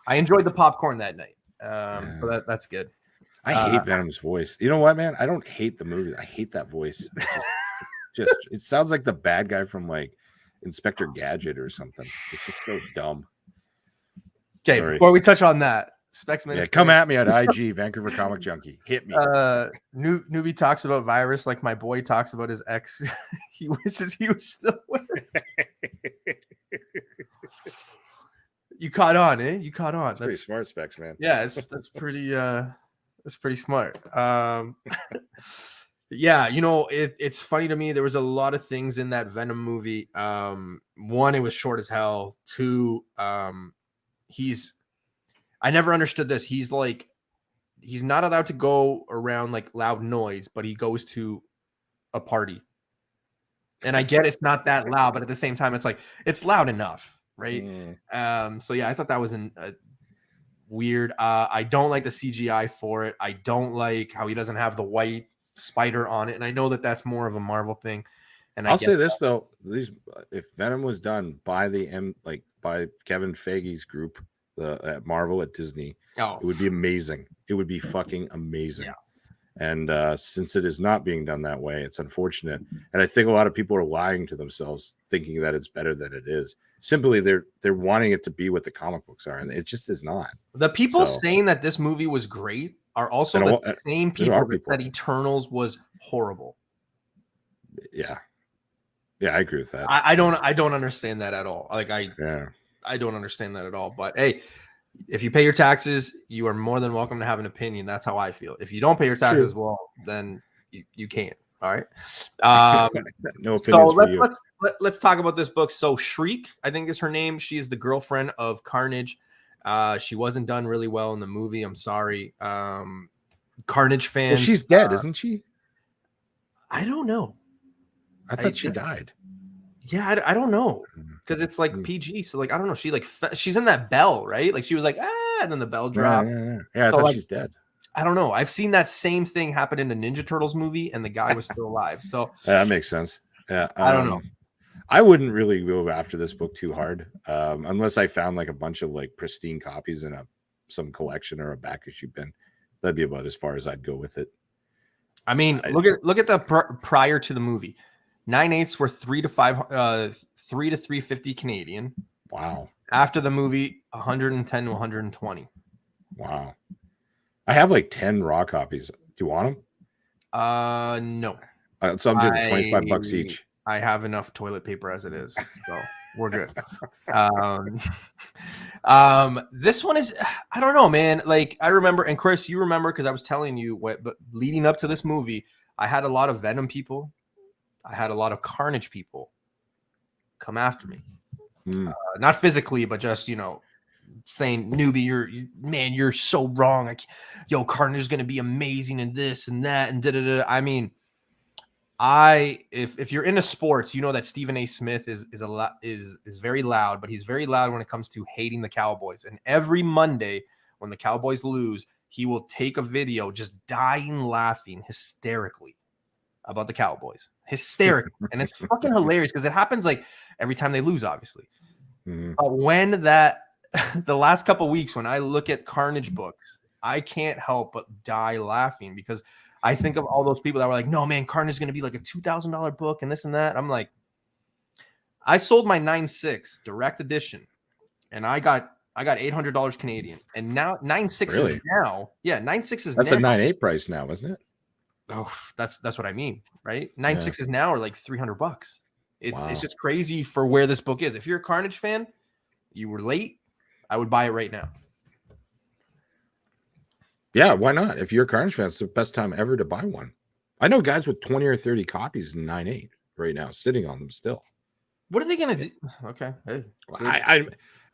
I enjoyed the popcorn that night. So that's good. I hate Venom's voice. You know what, man? I don't hate the movie. I hate that voice. Just it sounds like the bad guy from like Inspector Gadget or something. It's just so dumb. Okay, before we touch on that, Specs Minister, come at me at IG, Vancouver Comic Junkie. Hit me. Newbie talks about virus like my boy talks about his ex. He wishes he was still with her. You caught on, eh? You caught on. That's pretty smart, Specs, man. Yeah, that's pretty. That's pretty smart. Yeah, you know, it's funny to me. There was a lot of things in that Venom movie. One, it was short as hell. 2, I never understood this. He's not allowed to go around like loud noise, but he goes to a party. And I get it's not that loud, but at the same time, it's like it's loud enough, right? So yeah, I thought that was weird. I don't like the CGI for it. I don't like how he doesn't have the white spider on it, and I know that that's more of a Marvel thing. And I'll say this though: if Venom was done by by Kevin Feige's group, at Marvel at Disney, it would be amazing. It would be fucking amazing. And since it is not being done that way, it's unfortunate. And I think a lot of people are lying to themselves, thinking that it's better than it is. Simply, they're wanting it to be what the comic books are, and it just is not. The people saying that this movie was great are also the same people that said Eternals was horrible. Yeah, I agree with that. I don't understand that at all. Like I don't understand that at all. But hey, if you pay your taxes, you are more than welcome to have an opinion. That's how I feel. If you don't pay your taxes, well, then you can't. All right. No opinions for you. Let's talk about this book. So Shriek, I think is her name. She is the girlfriend of Carnage. She wasn't done really well in the movie. I'm sorry. Carnage fans. Well, she's dead, isn't she? I don't know. I thought she died. Yeah, I don't know, because it's like PG. So like I don't know. She like she's in that bell, right? Like she was like and then the bell dropped. Yeah, I thought she's dead. I don't know. I've seen that same thing happen in the Ninja Turtles movie, and the guy was still alive. So that makes sense. Yeah, I don't know. I wouldn't really go after this book too hard, unless I found like a bunch of like pristine copies in some collection or a back issue bin. That'd be about as far as I'd go with it. I mean, look at the prior to the movie. 9/8 were 3 to 350 Canadian. Wow. After the movie, 110 to 120. Wow. I have like 10 raw copies. Do you want them? No. So I'm doing $25 each. I have enough toilet paper as it is, so we're good. This one is, I don't know, man. Like I remember, and Chris, you remember because I was telling you but leading up to this movie, I had a lot of Venom people. I had a lot of Carnage people come after me. Not physically, but just, saying, newbie, you're so wrong. Carnage is going to be amazing and this and that and da-da-da. I mean, if you're into sports, you know that Stephen A. Smith is very loud, but he's very loud when it comes to hating the Cowboys. And every Monday when the Cowboys lose, he will take a video just dying laughing hysterically about the Cowboys. Hysterical. And it's fucking hilarious because it happens like every time they lose, obviously. When the last couple of weeks, when I look at Carnage books, I can't help but die laughing because I think of all those people that were like, no, man, Carnage is going to be like a $2,000 book and this and that. I'm like, I sold my 9.6 direct edition and I got $800 Canadian. And now 9.6 is now. Yeah, 9.6 is that's now. A 9.8 price now, isn't it? Oh, that's what I mean, right? 9.6 now are like $300. It's just crazy for where this book is. If you're a Carnage fan, you were late. I would buy it right now. Yeah, why not? If you're a Carnage fan, it's the best time ever to buy one. I know guys with 20 or 30 copies in 9.8 right now, sitting on them still. What are they gonna do? Okay, hey,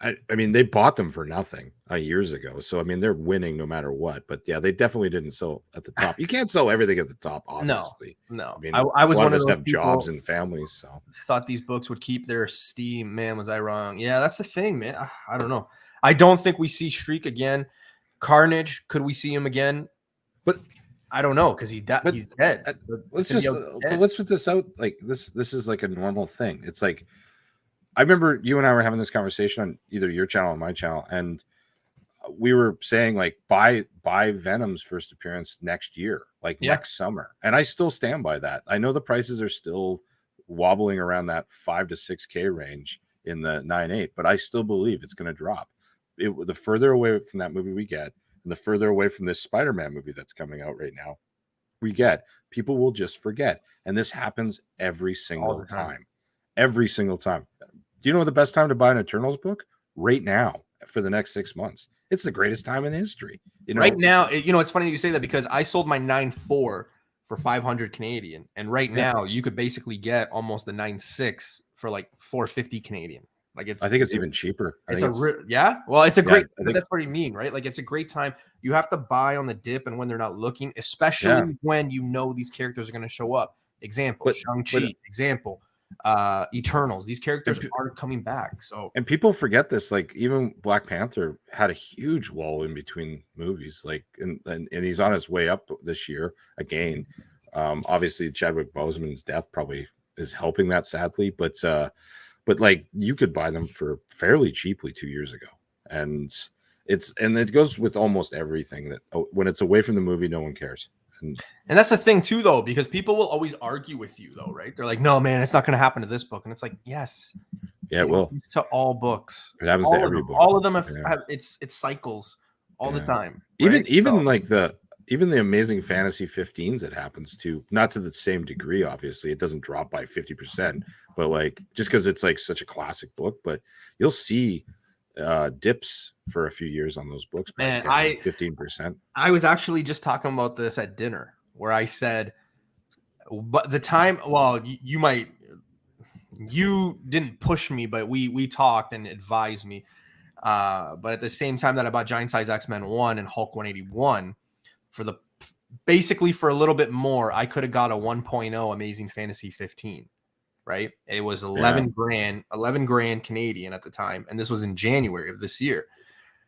I mean, they bought them for nothing years ago, so I mean, they're winning no matter what. But yeah, they definitely didn't sell at the top. You can't sell everything at the top, obviously. No. I mean, I was one of us have jobs and families, so thought these books would keep their steam. Man, was I wrong? Yeah, that's the thing, man. I don't know. I don't think we see Shriek again. Carnage, could we see him again? But I don't know because he's dead. Let's put this out. Like this is like a normal thing. It's like I remember you and I were having this conversation on either your channel or my channel, and we were saying like buy Venom's first appearance next year, like next summer, and I still stand by that. I know the prices are still wobbling around that 5 to 6K range in the 9.8, but I still believe it's going to drop. The further away from that movie we get, and the further away from this Spider-Man movie that's coming out right now we get, people will just forget. And this happens every single time. Every single time. Do you know the best time to buy an Eternals book? Right now, for the next 6 months. It's the greatest time in history. Right now, it's funny that you say that because I sold my 9.4 for 500 Canadian. And right now, you could basically get almost the 9.6 for like 450 Canadian. Like I think it's even cheaper. Well, it's a great. That's what you mean, right? Like it's a great time. You have to buy on the dip and when they're not looking, especially when you know these characters are going to show up. Example: Shang-Chi. Example: Eternals. These characters aren't coming back. So and people forget this. Like even Black Panther had a huge lull in between movies. Like and he's on his way up this year again. Obviously, Chadwick Boseman's death probably is helping that, sadly, but like you could buy them for fairly cheaply 2 years ago, and it goes with almost everything that when it's away from the movie, no one cares. And that's the thing too, though, because people will always argue with you, though, right? They're like, "No, man, it's not going to happen to this book," and it's like, yes, yeah, it will. To all books. It happens to every book. All of them have it's cycles all the time. Right? Even like the Amazing Fantasy 15s, it happens to, not to the same degree. Obviously, it doesn't drop by 50%, but like just because it's like such a classic book, but you'll see dips for a few years on those books by 15%. I was actually just talking about this at dinner, where I said, but the time, well, you didn't push me, but we talked and advised me. But at the same time that I bought Giant Size X-Men 1 and Hulk 181, basically for a little bit more, I could have got a 1.0 Amazing Fantasy 15, right? It was 11 grand Canadian at the time, and this was in January of this year.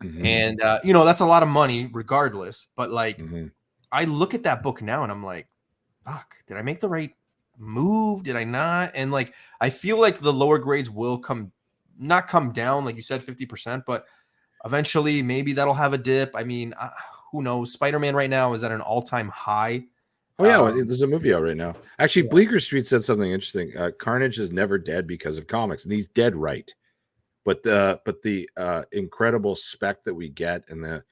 Mm-hmm. And that's a lot of money regardless, but like I look at that book now and I'm like, fuck, did I make the right move? Did I not? And like I feel like the lower grades will not come down, like you said, 50%, but eventually maybe that'll have a dip. I mean, who knows? Spider-Man right now is at an all-time high. Oh yeah, there's a movie out right now. Actually, Bleecker Street said something interesting. Carnage is never dead because of comics, and he's dead right. But the incredible spec that we get and the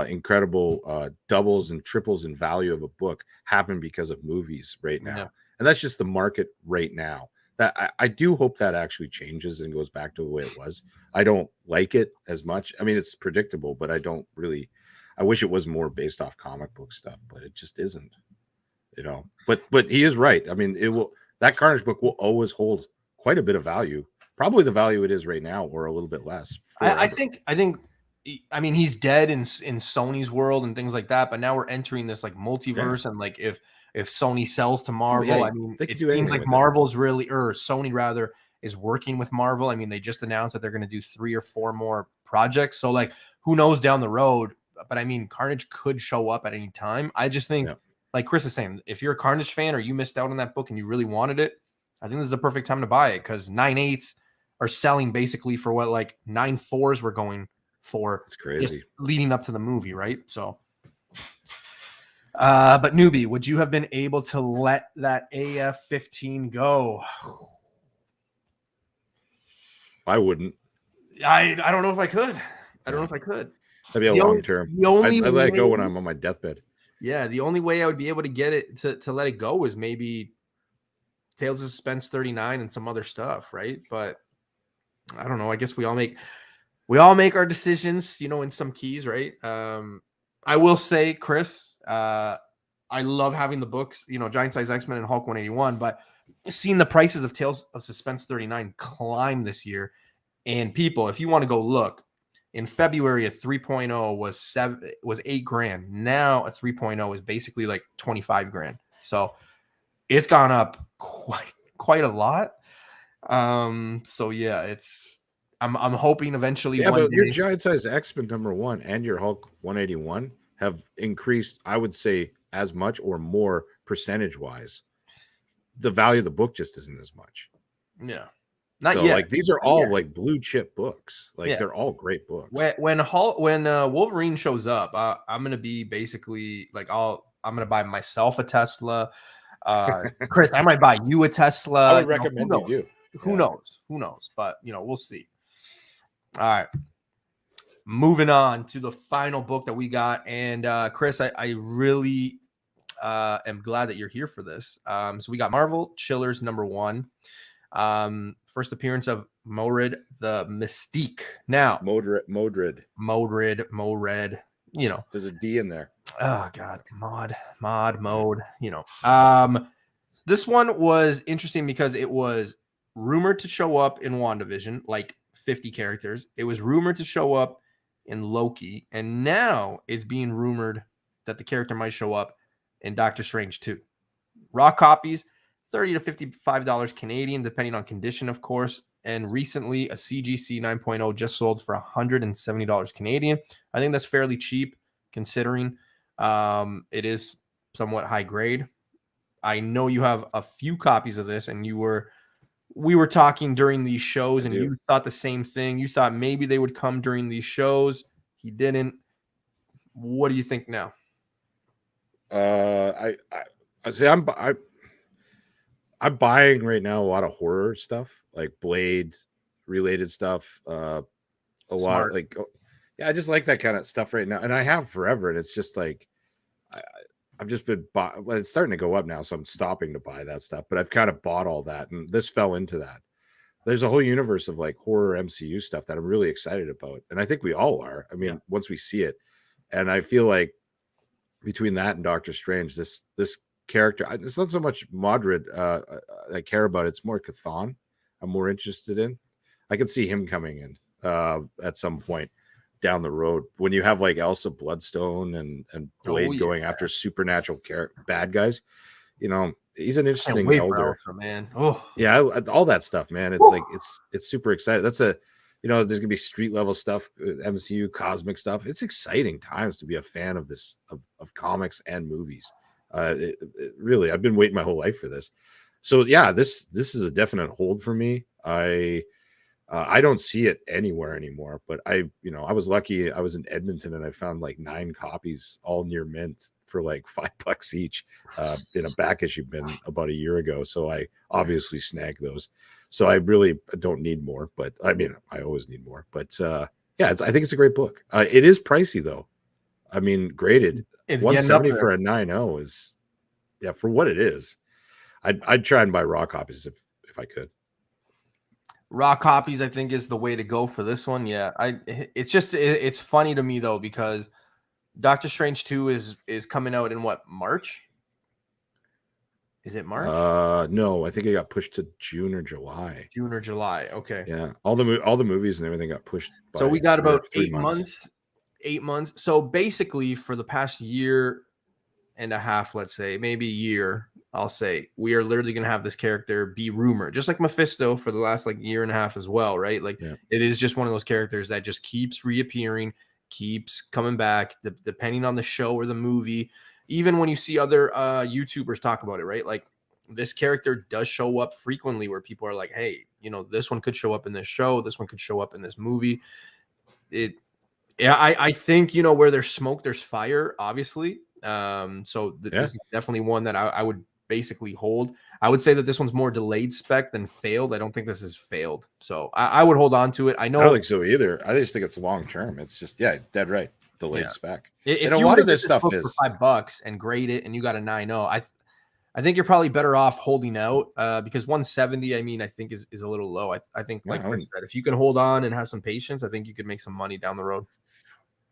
incredible doubles and triples in value of a book happen because of movies right now, and that's just the market right now. That I do hope that actually changes and goes back to the way it was. I don't like it as much. I mean, it's predictable, but I don't really. I wish it was more based off comic book stuff, but it just isn't. But he is right. I mean, that Carnage book will always hold quite a bit of value. Probably the value it is right now, or a little bit less. I think. I mean, he's dead in Sony's world and things like that. But now we're entering this like multiverse, and like if Sony sells to Marvel, I mean, it seems like Marvel's really, or Sony rather, is working with Marvel. I mean, they just announced that they're going to do 3 or 4 more projects. So like, who knows down the road? But I mean, Carnage could show up at any time. I just think, like Chris is saying, if you're a Carnage fan or you missed out on that book and you really wanted it, I think this is the perfect time to buy it, because 9.8s are selling basically for what like 9.4s were going for. It's crazy. Leading up to the movie, right? So, but Newbie, would you have been able to let that AF-15 go? I wouldn't. I don't know if I could. I don't know if I could. That'd be a long term. I'd let it go when I'm on my deathbed. Yeah, the only way I would be able to get it to let it go is maybe Tales of Suspense 39 and some other stuff, right? But I don't know. I guess we all make our decisions, in some keys, right? I will say, Chris, I love having the books, Giant Size X-Men and Hulk 181, but seeing the prices of Tales of Suspense 39 climb this year, and people, if you want to go look, in February, a 3.0 was $8,000. Now a 3.0 is basically like 25 grand. So it's gone up quite a lot. So yeah, I'm hoping eventually. Yeah, but your Giant Size X-Men #1 and your Hulk 181 have increased, I would say, as much or more percentage wise. The value of the book just isn't as much. Yeah. Not yet. Like these are all like blue chip books. Like they're all great books. When Wolverine shows up, I'm gonna be basically like I'm gonna buy myself a Tesla. Chris, I might buy you a Tesla. I would recommend you do. Who knows? But we'll see. All right. Moving on to the final book that we got, and Chris, I really am glad that you're here for this. So we got Marvel Chillers #1. First appearance of Morid the Mystique. Now, Modred. There's a D in there. Oh God, mode. This one was interesting because it was rumored to show up in WandaVision, like 50 characters. It was rumored to show up in Loki, and now it's being rumored that the character might show up in Doctor Strange 2. Raw copies, $30 to $55 Canadian, depending on condition, of course. And recently, a CGC 9.0 just sold for $170 Canadian. I think that's fairly cheap, considering it is somewhat high grade. I know you have a few copies of this, and we were talking during these shows, and you thought the same thing. You thought maybe they would come during these shows. He didn't. What do you think now? I say I'm buying right now a lot of horror stuff, like Blade related stuff. A lot Smart. of like, yeah, I just like that kind of stuff right now, and I have forever. And it's just like I, I've just been well, it's starting to go up now, so I'm stopping to buy that stuff. But I've kind of bought all that, and this fell into that. There's a whole universe of like horror MCU stuff that I'm really excited about, and I think we all are. I mean, once we see it, and I feel like between that and Doctor Strange, this character, it's not so much Modred I care about. It's more Chthon I'm more interested in. I can see him coming in at some point down the road when you have like Elsa Bloodstone and Blade going after supernatural bad guys. You know, he's an interesting elder, Elsa, man. Oh yeah, all that stuff, man. It's like it's super exciting. That's a there's gonna be street level stuff, MCU cosmic stuff. It's exciting times to be a fan of this of comics and movies. Really, I've been waiting my whole life for this. So yeah, this is a definite hold for me. I don't see it anywhere anymore, but I was lucky. I was in Edmonton and I found like 9 copies, all near mint for like $5 each, in a back issue bin about a year ago. So I obviously snagged those. So I really don't need more, but I mean, I always need more. But yeah, I think it's a great book. It is pricey though. I mean, graded it's 170 for a 9.0 is, yeah, for what it is. I'd try and buy raw copies if I could. Raw copies, I think, is the way to go for this one. Yeah, it's funny to me though because Doctor Strange 2 is coming out in what, March? Is it March? No, I think it got pushed to June or July. June or July. Okay. Yeah, all the movies and everything got pushed. So we got about 8 months. 8 months. So basically, for the past year and a half, let's say, maybe a year, I'll say, we are literally going to have this character be rumored, just like Mephisto for the last like year and a half as well, right? Like It is just one of those characters that just keeps reappearing, keeps coming back, depending on the show or the movie. Even when you see other YouTubers talk about it, right? Like this character does show up frequently where people are like, hey, this one could show up in this show. This one could show up in this movie. I think, where there's smoke, there's fire, obviously. So this is definitely one that I would basically hold. I would say that this one's more delayed spec than failed. I don't think this is failed. So I would hold on to it. I don't think so either. I just think it's long term. It's just, dead right. Delayed spec. If you a lot of this stuff is for $5 and grade it and you got a 9.0, I think you're probably better off holding out because 170, I mean, I think is a little low. I think, like Chris said, if you can hold on and have some patience, I think you could make some money down the road.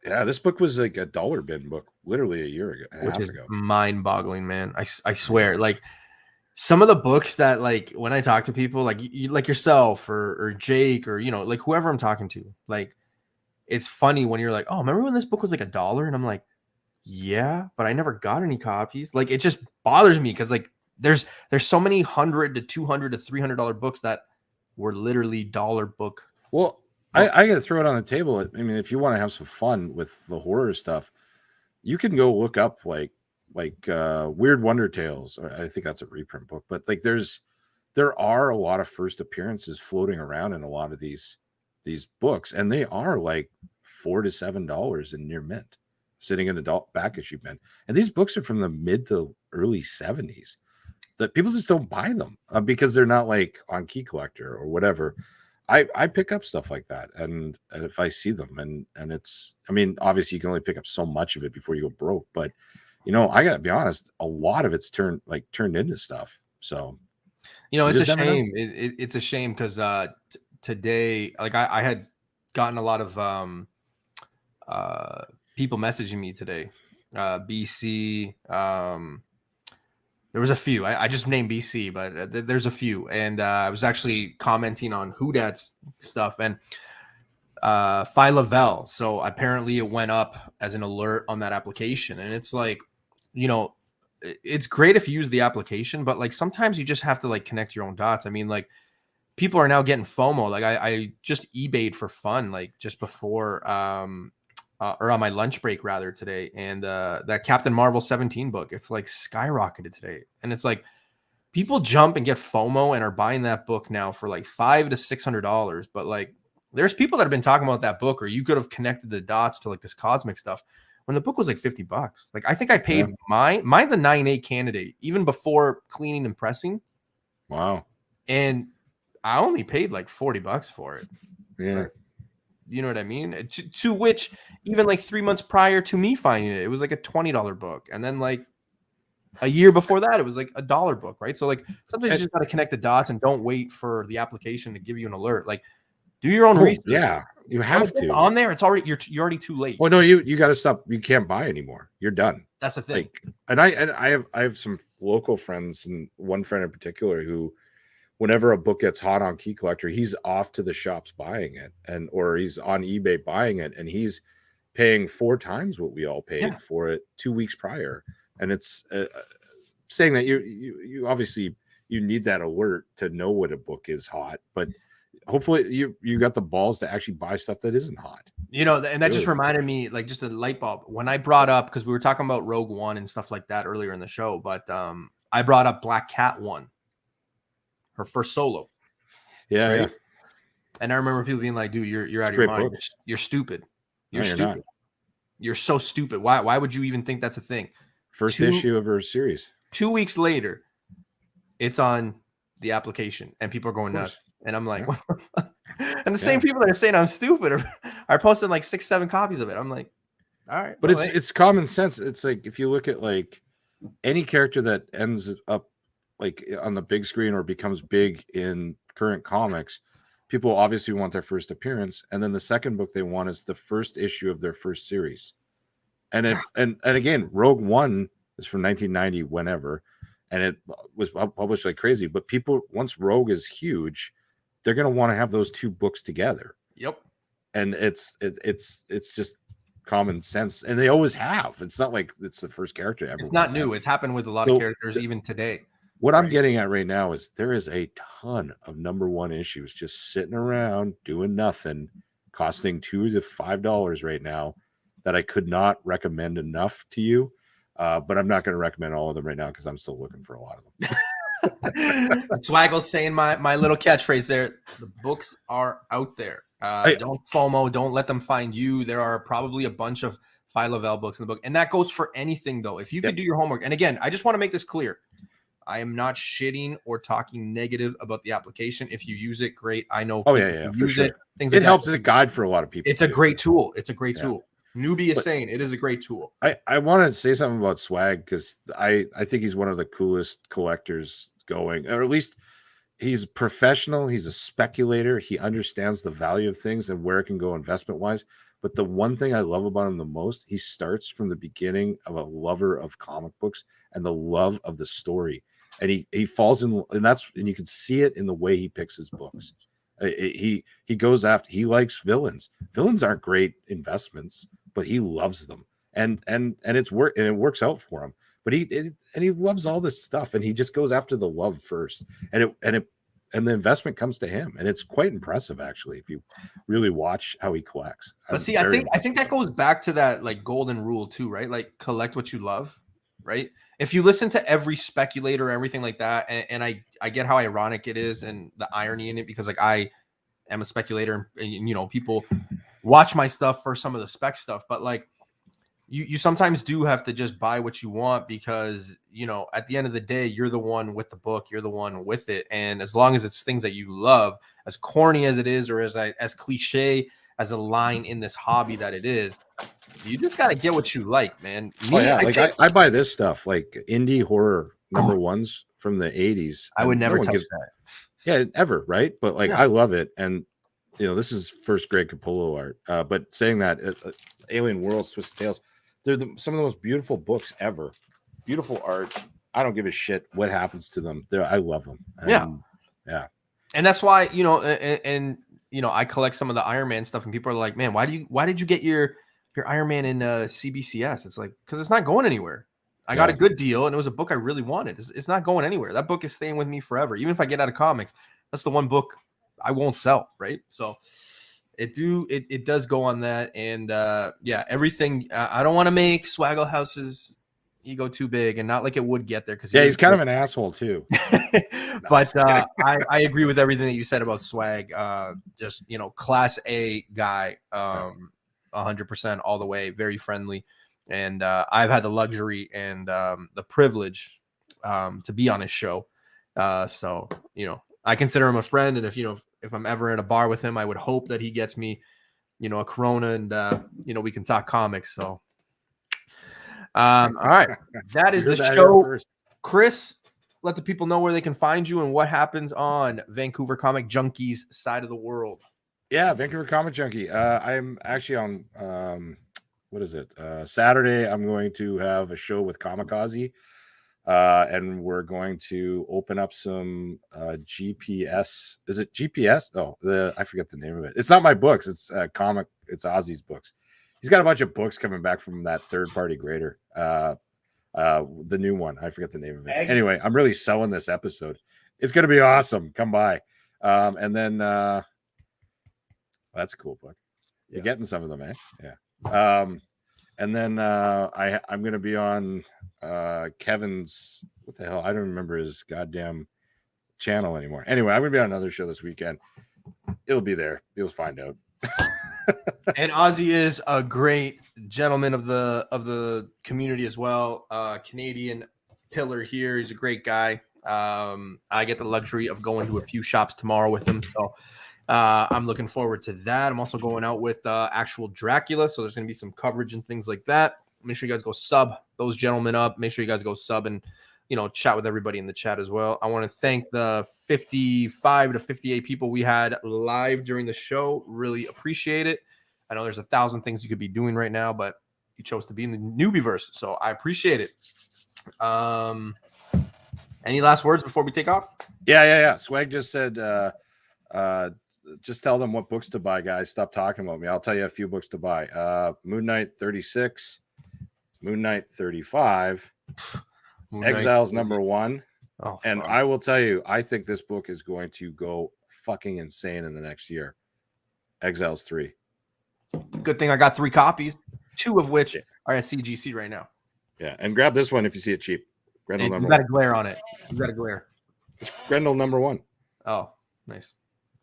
Yeah, this book was like a $1 bin book literally a year ago, which is mind-boggling, man. I swear, like some of the books that, like, when I talk to people like like yourself or Jake or like whoever I'm talking to, like it's funny when you're like, oh, remember when this book was like $1? And I'm like, yeah, but I never got any copies. Like it just bothers me because like there's so many $100 to $200 to $300 books that were literally dollar book. Well, I got to throw it on the table. I mean, if you want to have some fun with the horror stuff, you can go look up like Weird Wonder Tales. I think that's a reprint book, but like there are a lot of first appearances floating around in a lot of these books, and they are like $4 to $7 in near mint, sitting in adult back issue bin. And these books are from the mid to early 70s. That people just don't buy them because they're not like on Key Collector or whatever. I pick up stuff like that, and if I see them, and it's, I mean, obviously you can only pick up so much of it before you go broke, but I gotta be honest, a lot of it's turned into stuff. So it's a shame. It's a shame because today, like I had gotten a lot of people messaging me today. BC, there was a few. I just named BC, but there's a few. And I was actually commenting on Whodad's stuff and Phi Lavelle. So apparently it went up as an alert on that application. And it's like, it's great if you use the application, but like sometimes you just have to like connect your own dots. I mean, like people are now getting FOMO. Like I just eBayed for fun, like just before or on my lunch break rather today, and that Captain Marvel 17 book, it's like skyrocketed today, and it's like people jump and get FOMO and are buying that book now for like $500 to $600. But like there's people that have been talking about that book, or you could have connected the dots to like this cosmic stuff when the book was like $50. Like I think I paid mine's a 9.8 candidate even before cleaning and pressing. Wow. And I only paid like $40 for it. Yeah. Right? You know what I mean? To which even like 3 months prior to me finding it, it was like a $20 book. And then like a year before that, it was like $1 book, right? So like sometimes you just got to connect the dots and don't wait for the application to give you an alert. Like do your own research. Yeah, you have to. On there, it's already you're already too late. Well, no, you got to stop. You can't buy anymore. You're done. That's the thing. Like, and I have some local friends, and one friend in particular who, whenever a book gets hot on Key Collector, he's off to the shops buying it, or he's on eBay buying it, and he's paying 4 times what we all paid for it 2 weeks prior. And it's saying that you obviously you need that alert to know what a book is hot, but hopefully you got the balls to actually buy stuff that isn't hot. You know, and that just reminded me, like, just a light bulb when I brought up, because we were talking about Rogue One and stuff like that earlier in the show, but I brought up Black Cat 1, her first solo. Yeah, right? And I remember people being like, dude, you're out of your mind. You're stupid. You're stupid. You're so stupid. Why would you even think that's a thing? First issue of her series. 2 weeks later, it's on the application and people are going nuts. And I'm like, and the same people that are saying I'm stupid are posting like 6-7 copies of it. I'm like, all right. But it's common sense. It's like, if you look at like any character that ends up like on the big screen or becomes big in current comics, people obviously want their first appearance. And then the second book they want is the first issue of their first series. And and again, Rogue One is from 1990, whenever, and it was published like crazy. But people, once Rogue is huge, they're going to want to have those 2 books together. Yep. And it's just common sense, and they always have. It's not like it's the first character ever. It's not new. It's happened with a lot of characters even today. What I'm getting at right now is there is a ton of #1 issues just sitting around doing nothing, costing $2 to $5 right now, that I could not recommend enough to you. But I'm not going to recommend all of them right now because I'm still looking for a lot of them. Swaggle's saying my little catchphrase there. The books are out there. Don't FOMO. Don't let them find you. There are probably a bunch of Phi Lavelle books in the book. And that goes for anything, though. If you could do your homework. And again, I just want to make this clear. I am not shitting or talking negative about the application. If you use it, great. I know. Use it. Things it helps as a guide for a lot of people. It's a great tool. It's a great tool. Newbie is saying it is a great tool. I want to say something about Swag because I think he's one of the coolest collectors going, or at least he's professional. He's a speculator. He understands the value of things and where it can go investment wise. But the one thing I love about him the most, he starts from the beginning of a lover of comic books and the love of the story. And he falls in, and you can see it in the way he picks his books. He goes after, he likes villains. Villains aren't great investments, but he loves them, and it works out for him. But he loves all this stuff, and he just goes after the love first, and the investment comes to him, and it's quite impressive actually if you really watch how he collects. But see, I think that goes back to that like golden rule too, right? Like collect what you love, right? If you listen to every speculator or everything like that, and I get how ironic it is and the irony in it, because like I am a speculator and you know, people watch my stuff for some of the spec stuff, but like you sometimes do have to just buy what you want, because you know, at the end of the day, you're the one with the book, you're the one with it. And as long as it's things that you love, as corny as it is, or as cliche as a line in this hobby that it is, you just got to get what you like, man. I buy this stuff, like indie horror #1s from the 80s. I would never touch that. Yeah, ever, right? But like, I love it. And you know, this is first Greg Capullo art. But saying that, Alien Worlds, Twisted Tales, they're some of the most beautiful books ever. Beautiful art. I don't give a shit what happens to them. I love them. Yeah. And that's why, you know, and you know, I collect some of the Iron Man stuff, and people are like, man, why did you get your Iron Man in CBCS? It's like, because it's not going anywhere. I got a good deal, and it was a book I really wanted. It's not going anywhere. That book is staying with me forever. Even if I get out of comics, that's the one book I won't sell, right? So it does go on that. And everything. I don't want to make Swaggle House's ego too big, and not like it would get there, because he's kind of an asshole too. But I agree with everything that you said about Swag. Just, you know, class A guy, 100% all the way, very friendly. and I've had the luxury and the privilege to be on his show. So, you know, I consider him a friend, and if I'm ever in a bar with him, I would hope that he gets me, you know, a Corona, and you know, we can talk comics. So, all right, that is the show. Chris, let the people know where they can find you and what happens on Vancouver Comic Junkies side of the world. Yeah, Vancouver Comic Junkie. I'm actually on what is it? Saturday, I'm going to have a show with Kamikaze. And we're going to open up some GPS. Is it GPS? Oh, I forget the name of it. It's not my books. It's comic. It's Ozzy's books. He's got a bunch of books coming back from that third-party grader. The new one. I forget the name of it. Eggs. Anyway, I'm really selling this episode. It's going to be awesome. Come by. And then that's a cool book. You're getting some of them, eh? Yeah. And then I'm going to be on Kevin's, what the hell? I don't remember his goddamn channel anymore. Anyway, I'm going to be on another show this weekend. It'll be there. You'll find out. And Ozzy is a great gentleman of the community as well. Canadian pillar here. He's a great guy. I get the luxury of going to a few shops tomorrow with him. So I'm looking forward to that. I'm also going out with actual Dracula, so there's going to be some coverage and things like that. Make sure you guys go sub those gentlemen up. Make sure you guys go sub and, you know, chat with everybody in the chat as well. I want to thank the 55 to 58 people we had live during the show. Really appreciate it. I know there's 1,000 things you could be doing right now, but you chose to be in the newbieverse, so I appreciate it. Any last words before we take off? Yeah. Swag just said, just tell them what books to buy, guys. Stop talking about me. I'll tell you a few books to buy. Moon Knight 36, Moon Knight 35, Moon Exiles Knight. #1. Oh, and I will tell you, I think this book is going to go fucking insane in the next year. Exiles 3. Good thing I got 3 copies, 2 of which are at CGC right now. Yeah, and grab this one if you see it cheap. Grendel #1. You got a glare on it. You got a glare. It's Grendel #1. Oh, nice.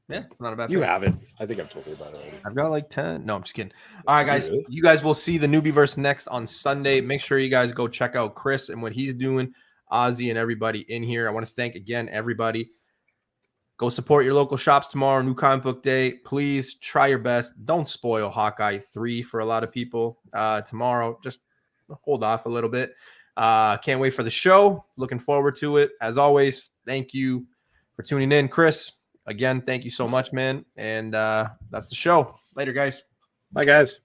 Yeah, not a bad thing. You have it. I think I've told you about it already. I've got like 10. No, I'm just kidding. All right, guys. You guys will see the Newbieverse next on Sunday. Make sure you guys go check out Chris and what he's doing, Ozzy and everybody in here. I want to thank again everybody. Go support your local shops tomorrow, New Comic Book Day. Please try your best. Don't spoil Hawkeye 3 for a lot of people tomorrow. Just hold off a little bit. Can't wait for the show. Looking forward to it. As always, thank you for tuning in. Chris, again, thank you so much, man. And that's the show. Later, guys. Bye, guys.